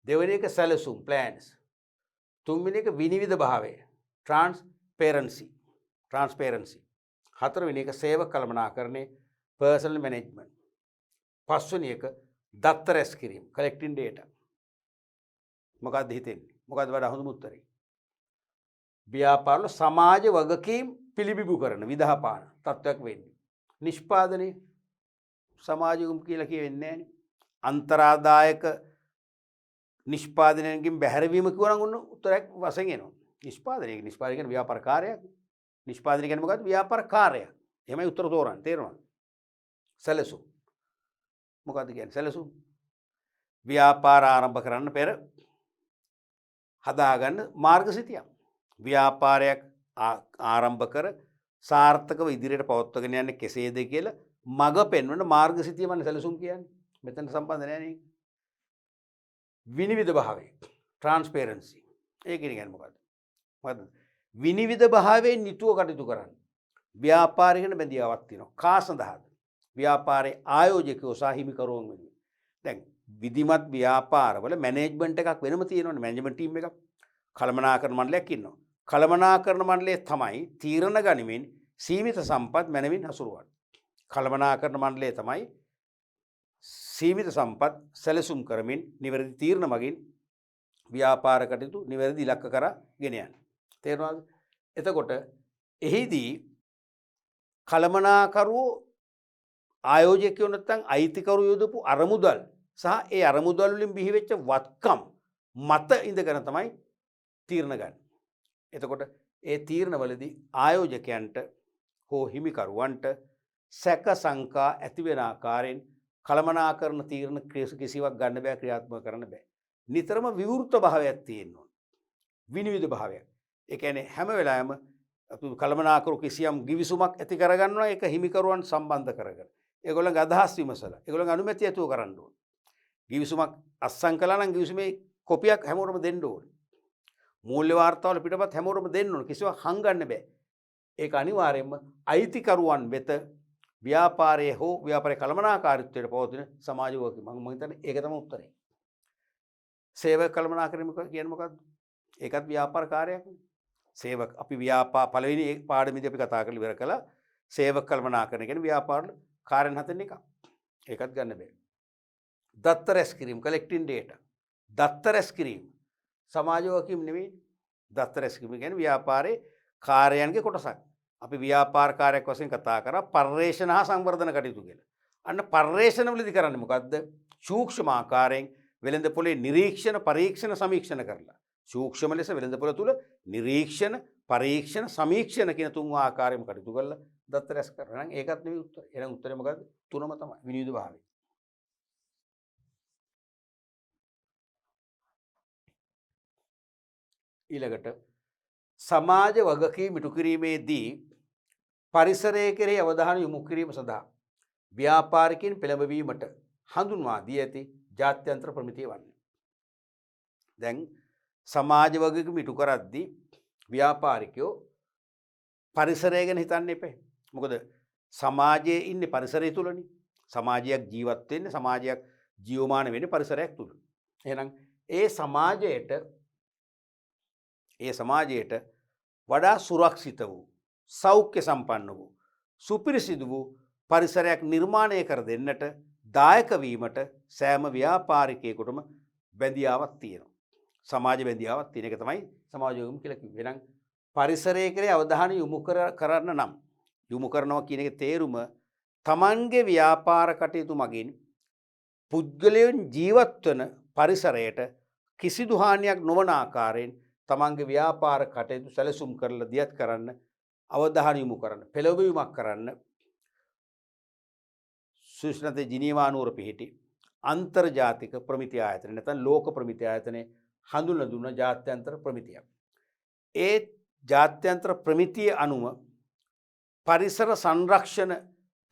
දෙවෙනි එක සැලසුම් ප්ලෑන්ස්. තුන්වෙනි එක විනිවිද භාවය ට්‍රාන්ස්පේරන්සි. හතරවෙනි එක සේවක කළමනාකරණය පර්සනල් මැනේජ්මන්ට්. පස්වෙනි එක දත්ත රැස් කිරීම කලෙක්ටින් ඩේටා. මොකක්ද හිතෙන්නේ? මොකක්ද වඩා හොඳම උත්තරේ? ව්‍යාපාරවල සමාජ වගකීම් පිළිබිඹු කරන විදහාපාන තත්ත්වයක් වෙන්නේ. නිෂ්පාදනයේ සමාජයුම් කියලා කියවෙන්නේ නැහැනේ. අන්තරාදායක නිෂ්පාදනයෙන් බැහැරවීම කියවනම් උන්න උත්තරයක් වශයෙන් එනවා. නිෂ්පාදනය කියන්නේ ව්‍යාපාර කාර්යයක්. නිෂ්පාදනය කියන්නේ මොකද්ද? ව්‍යාපාර කාර්යයක්. එහෙමයි උත්තර තෝරන්න. තේරෙනවද? සැලසුම්. මොකද්ද කියන්නේ සැලසුම්? ව්‍යාපාර ආරම්භ කරන්න පෙර හදාගන්න මාර්ගසිතියක්. ව්‍යාපාරයක් ආරම්භ කර සාර්ථකව ඉදිරියට පවත්වාගෙන යන්නේ කෙසේද කියලා මඟ පෙන්වන මාර්ගසිතියමනේ සැලසුම් කියන්නේ. මෙතන සම්බන්ධ නැහැ නේ. විනිවිද භාවය, ට්‍රාන්ස්පරන්සි. ඒක කියන්නේ මොකද්ද? මොකද්ද? විනිවිද භාවයෙන් යුතුව කටයුතු කරන්න. ව්‍යාපාරිකන බැඳියාවක් තියෙනවා. කා සඳහාද? ව්‍යාපාරයේ ආයෝජකයෝ සහ හිමිකරුවන් වෙනුවෙන්. දැන් විධිමත් ව්‍යාපාරවල මැනේජ්මන්ට් එකක් වෙනම තියෙනවනේ. මැනේජ්මන්ට් ටීම් එකක්. කළමනාකරණ මණ්ඩලයක් ඉන්නවා. කළමනාකරණ මණ්ඩලය තමයි තීරණ ගනිමින් සීමිත සම්පත් මැනවින් හසුරුවන්නේ. කළමනාකරණ මණ්ඩලය තමයි සීමිත සම්පත් සැලසුම් කරමින් නිවැරදි තීරණ මගින් ව්‍යාපාර කටයුතු නිවැරදි ඉලක්ක කරා ගෙන යන්නේ. තේරෙනවද? එතකොට එහිදී කළමනාකරුවෝ ආයෝජකයෝ නැත්නම් අයිතිකරු යොදපු අරමුදල් සහ ඒ අරමුදල් වලින් බිහිවෙච්ච වත්කම් මත ඉඳගෙන තමයි තීරණ ගන්න. එතකොට ඒ තීරණවලදී ආයෝජකයන්ට හෝ හිමිකරුවන්ට සැක සංකා ඇති වෙන ආකාරයෙන් කළමනාකරණ තීරණ කිසිවක් ගන්න බෑ, ක්‍රියාත්මක කරන්න බෑ. නිතරම විවෘත භාවයක් තියෙන්න ඕන. විනිවිද භාවයක්. ඒ කියන්නේ හැම වෙලාවෙම අපි කළමනාකරු කිසියම් ගිවිසුමක් ඇති කරගන්නවා, ඒක හිමිකරුවන් සම්බන්ධ කරගෙන. ඒගොල්ලන්ගේ අදහස් විමසලා, ඒගොල්ලන්ගේ අනුමැතිය ඇතුව කරන්න ඕන. ගිවිසුමක් අත්සන් කළා නම් ගිවිසුමේ කොපියක් හැමෝටම දෙන්න ඕන. මූල්‍ය වාර්තාවල පිටපත් හැමෝටම දෙන්න ඕන. කිසිවක් හංගන්න බෑ. ඒක අනිවාර්යයෙන්ම අයිතිකරුවන් වෙත ව්‍යාපාරයේ හෝ ව්‍යාපාරයේ කළමනාකාරීත්වයට පවතින සමාජෝගික මම හිතන්නේ ඒක තමයි උත්තරේ. සේවක කළමනාකරීම කියන්නේ මොකද්ද? ඒකත් ව්‍යාපාර කාර්යයක්නේ. සේවක අපි පළවෙනි පාඩමේදී අපි කතා කරලා ඉවර කළා. සේවක කළමනාකරණ කියන්නේ ව්‍යාපාර කාර්යයන් හතෙන් එකක්. ඒකත් ගන්න බෑ. දත්ත රැස් කිරීම, collecting data. දත්ත රැස් කිරීම සමාජෝගික නෙවෙයි. දත්ත රැස් කිරීම කියන්නේ ව්‍යාපාරයේ කාර්යයන්ගේ කොටසක්. අපි ව්‍යාපාර කාර්යයක් වශයෙන් කතා කරා පර්යේෂණ හා සංවර්ධන කටයුතු කියලා. අන්න පර්යේෂණවලදී කරන්නේ මොකද්ද? සූක්ෂම ආකාරයෙන් වෙළඳපොලේ නිරීක්ෂණ, පරීක්ෂණ, සමීක්ෂණ කරලා. සූක්ෂම ලෙස වෙළඳපොළ තුල නිරීක්ෂණ, පරීක්ෂණ, සමීක්ෂණ කියන තුන් ආකාරයෙන්ම කටයුතු කරලා දත්ත රැස් කරනවා. නම් ඒකත් නෙවෙයි උත්තරය. එහෙනම් උත්තරේ මොකද්ද? තුනම තමයි. විනිවිද භාවය. ඊළඟට සමාජ වගකීම් ඉටු කිරීමේදී පරිසරය කෙරෙහි අවධානය යොමු කිරීම සඳහා ව්‍යාපාරිකයන් පෙළඹවීමට හඳුන්වා දී ඇති ජාත්‍යන්තර ප්‍රමිතිය වන්නේ. දැන් සමාජ වගකීම් ඉටු කරද්දී ව්‍යාපාරිකයෝ පරිසරය ගැන හිතන්න එපා. මොකද සමාජයේ ඉන්නේ පරිසරය තුලනේ. සමාජයක් ජීවත් වෙන්නේ, සමාජයක් ජීවමාන වෙන්නේ පරිසරයක් තුල. එහෙනම් ඒ සමාජයට වඩා සුරක්ෂිත වූ, සෞඛ්‍ය සම්පන්න වූ, සුපිරිසිදු වූ පරිසරයක් නිර්මාණය කර දෙන්නට දායක වීමට සෑම ව්‍යාපාරිකයෙකුටම බැඳියාවක් තියෙනවා. සමාජ බැඳියාවක් තියෙන එක තමයි සමාජෝගම කියලා කිව්වේ. එහෙනම් පරිසරය කෙරේ අවධානය යොමු කරනවා කියන එකේ තේරුම තමන්ගේ ව්‍යාපාර කටයුතු මගින් පුද්ගලයන් ජීවත් වන පරිසරයට කිසිදු හානියක් නොවන ආකාරයෙන් තමන්ගේ ව්‍යාපාර කටයුතු සැලසුම් කරලා දියත් කරන්න, අවධානය යොමු කරන්න, පෙළඹවීමක් කරන්න සුෂ්ණතේ ජිනීවා නුවර පිහිටි අන්තර්ජාතික ප්‍රමිති ආයතන නැත්නම් ලෝක ප්‍රමිති ආයතනයේ හඳුන්වලා දුන්න ජාත්‍යන්තර ප්‍රමිතියක්. ඒ ජාත්‍යන්තර ප්‍රමිතිය අනුව පරිසර සංරක්ෂණ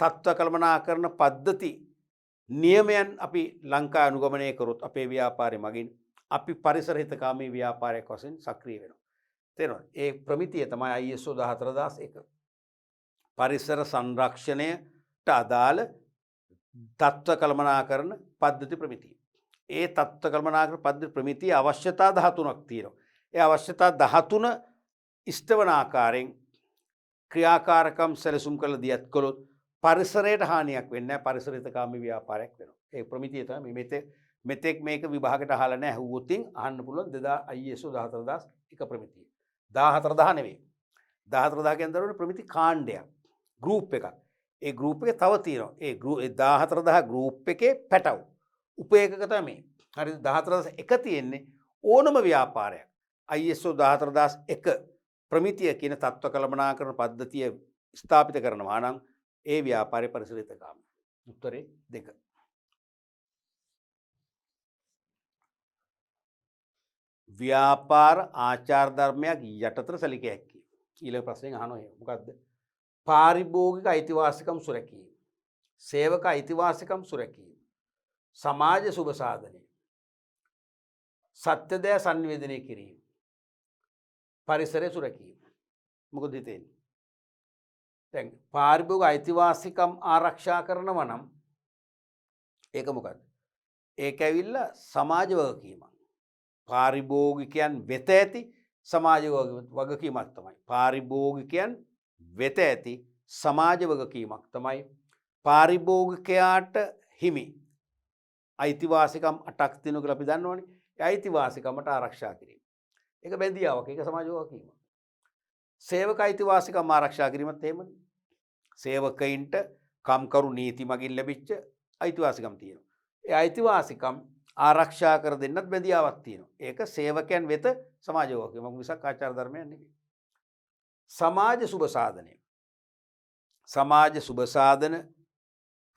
තත්ත්ව කළමනාකරණ පද්ධති නියමයන් අපි ලංකා අනුගමනය කරොත් අපේ ව්‍යාපාරය මගින් අපි පරිසර හිතකාමී ව්‍යාපාරයක් වශයෙන් සක්‍රිය වෙනවා. තේරෙනවද? ඒ ප්‍රමිතිය තමයි ISO 14001. පරිසර සංරක්ෂණයට අදාළ තත්ත්ව කළමනාකරණ පද්ධති ප්‍රමිතිය. ඒ තත්ත්ව කළමනාකරණ පද්ධති ප්‍රමිතිය අවශ්‍යතා 13ක් තියෙනවා. ඒ අවශ්‍යතා 13 ඉෂ්ට වන ආකාරයෙන් ක්‍රියාකාරකම් සැලසුම් කළ දියත් කළොත් පරිසරයට හානියක් වෙන්නේ නැහැ. පරිසර හිතකාමී ව්‍යාපාරයක් වෙනවා. ඒ ප්‍රමිතිය තමයි මෙතෙක් මේක විභාගයට අහලා නැහැ. හුවොතින් අහන්න පුළුවන් ISO 14001 ප්‍රමිතිය. 14000 නෙවෙයි. 14000 කියන ප්‍රමිති කාණ්ඩයක්. ගෲප් එකක්. ඒ ගෲප් එකේ තව තියෙනවා. ඒ 14000 ගෲප් එකේ පැටව. උපේකක තමයි. හරිද? 14001 තියෙන්නේ ඕනම ව්‍යාපාරයක්. ISO 14001 ප්‍රමිතිය කියන තත්ත්ව කළමනාකරණ පද්ධතිය ස්ථාපිත කරනවා නම් ඒ ව්‍යාපාරයේ පරිසරිතකාමී. උත්තරේ 2. ව්‍යාපාර ආචාර ධර්මයක් යටතට සැලකිය හැකි. ඊළඟ ප්‍රශ්නයෙන් අහනවා එහෙම. මොකද්ද? පාරිභෝගික අයිතිවාසිකම් සුරැකීම. සේවක අයිතිවාසිකම් සුරැකීම. සමාජ සුබ සාධනය. සත්‍යදය සංවේදනය කිරීම. පරිසරය සුරැකීම. මොකද හිතෙන්නේ? දැන් පාරිභෝගික අයිතිවාසිකම් ආරක්ෂා කරනවා නම් ඒක මොකද්ද? ඒක ඇවිල්ලා සමාජ වගකීමක්. පාරිභෝගිකයන් වෙත ඇති සමාජ වගකීමක් තමයි. පාරිභෝගිකයන් වෙත ඇති සමාජ වගකීමක් තමයි පාරිභෝගිකයාට හිමි අයිතිවාසිකම් 8ක් තියෙනවා කියලා අපි දන්නවනේ. ඒ අයිතිවාසිකමට ආරක්ෂා කිරීම. ඒක බැඳියාවක්. ඒක සමාජ වගකීමක්. සේවක අයිතිවාසිකම් ආරක්ෂා කිරීමත් එහෙමනේ. සේවකයින්ට කම්කරු නීති මගින් ලැබිච්ච අයිතිවාසිකම් තියෙනවා. ඒ අයිතිවාසිකම් ආරක්ෂා කර දෙන්නත් බැඳියාවක් තියෙනවා. ඒක සේවකයන් වෙත සමාජ වගකීමක් මිසක් ආචාර ධර්මයක් නෙවෙයි. සමාජ සුබ සාධනය. සමාජ සුබ සාධන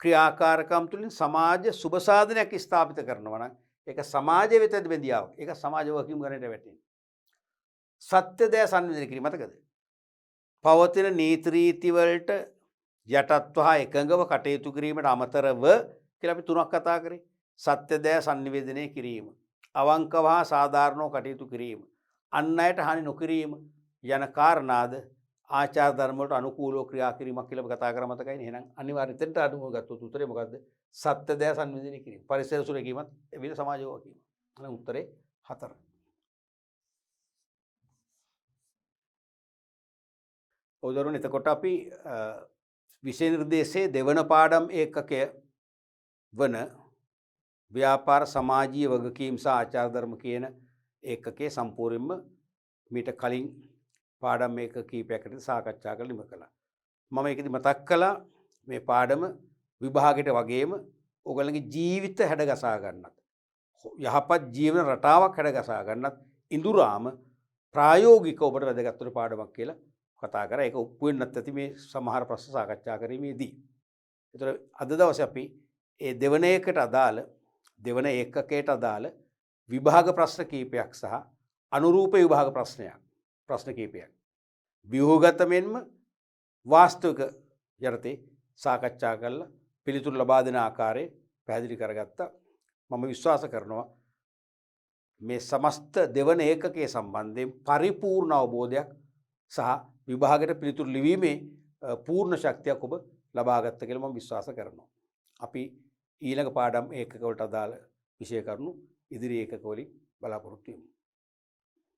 ක්‍රියාකාරකම් තුළින් සමාජ සුබ සාධනයක් ස්ථාපිත කරනවා නම් ඒක සමාජ වෙත බැඳියාවක්. ඒක සමාජ වගකීම් ගණයට වැටෙනවා. සත්‍ය දය සංවේදනය කිරීම මතකද? පවතින නීති රීති වලට යටත්ව හා එකඟව කටයුතු කිරීමට අමතරව කියලා අපි තුනක් කතා කරේ. සත්‍ය දය සංවේදනය කිරීම, අවංකව හා සාධාරණව කටයුතු කිරීම, අන් අයට හානි නොකිරීම යන කාරණාද ආචාර ධර්ම වලට අනුකූලව ක්‍රියා කිරීමක් කියලා අපි කතා කරා මතකයිනේ. එහෙනම් අනිවාර්යයෙන් එතනට අනුව ගත්තොත් උත්තරේ මොකද්ද? සත්‍ය දය සංවේදනය කිරීම. පරිසර සුරකීමත් එවිට සමාජ වගකීම. එහෙනම් උත්තරේ 4. ඔදරුන් එතකොට අපි විෂය නිර්දේශයේ දෙවන පාඩම් ඒකකය වන ව්‍යාපාර සමාජීය වගකීම් සහ ආචාර ධර්ම කියන ඒකකයේ සම්පූර්ණයෙන්ම මීට කලින් පාඩම් මේක කීපයකට සාකච්ඡා කරලා ඉම කළා. මම ඒකෙදි මතක් කළා මේ පාඩම විභාගයට වගේම ඔයගොල්ලන්ගේ ජීවිත හැඩගසා ගන්නත් යහපත් ජීවන රටාවක් හැඩගසා ගන්නත් ඉඳුරාම ප්‍රායෝගිකව ඔබට වැදගත් වෙන පාඩමක් කියලා කතා කරා. ඒක ඔප්පු වෙන්නත් ඇති මේ සමහර ප්‍රශ්න සාකච්ඡා කිරීමේදී. ඒතර අද දවසේ අපි ඒ දෙවන ඒකට අදාළ දෙවන ඒකකයට අදාළ විභාග ප්‍රශ්න කීපයක් සහ අනුරූප විභාග ප්‍රශ්න කීපයක් ව්‍යුහගත මෙන්ම වාස්තවික යටතේ සාකච්ඡා කරලා පිළිතුරු ලබා දෙන ආකාරය පැහැදිලි කරගත්තා. මම විශ්වාස කරනවා මේ සමස්ත දෙවන ඒකකයේ සම්බන්ධයෙන් පරිපූර්ණ අවබෝධයක් සහ විභාගයට පිළිතුරු ලිවීමේ පූර්ණ ශක්තියක් ඔබ ලබා ගත්ත කියලා මම විශ්වාස කරනවා. අපි ඊළඟ පාඩම් ඒකක වලට අදාළ විෂය කරුණු ඉදිරි ඒකක වලින් බලාපොරොත්තු වෙමු.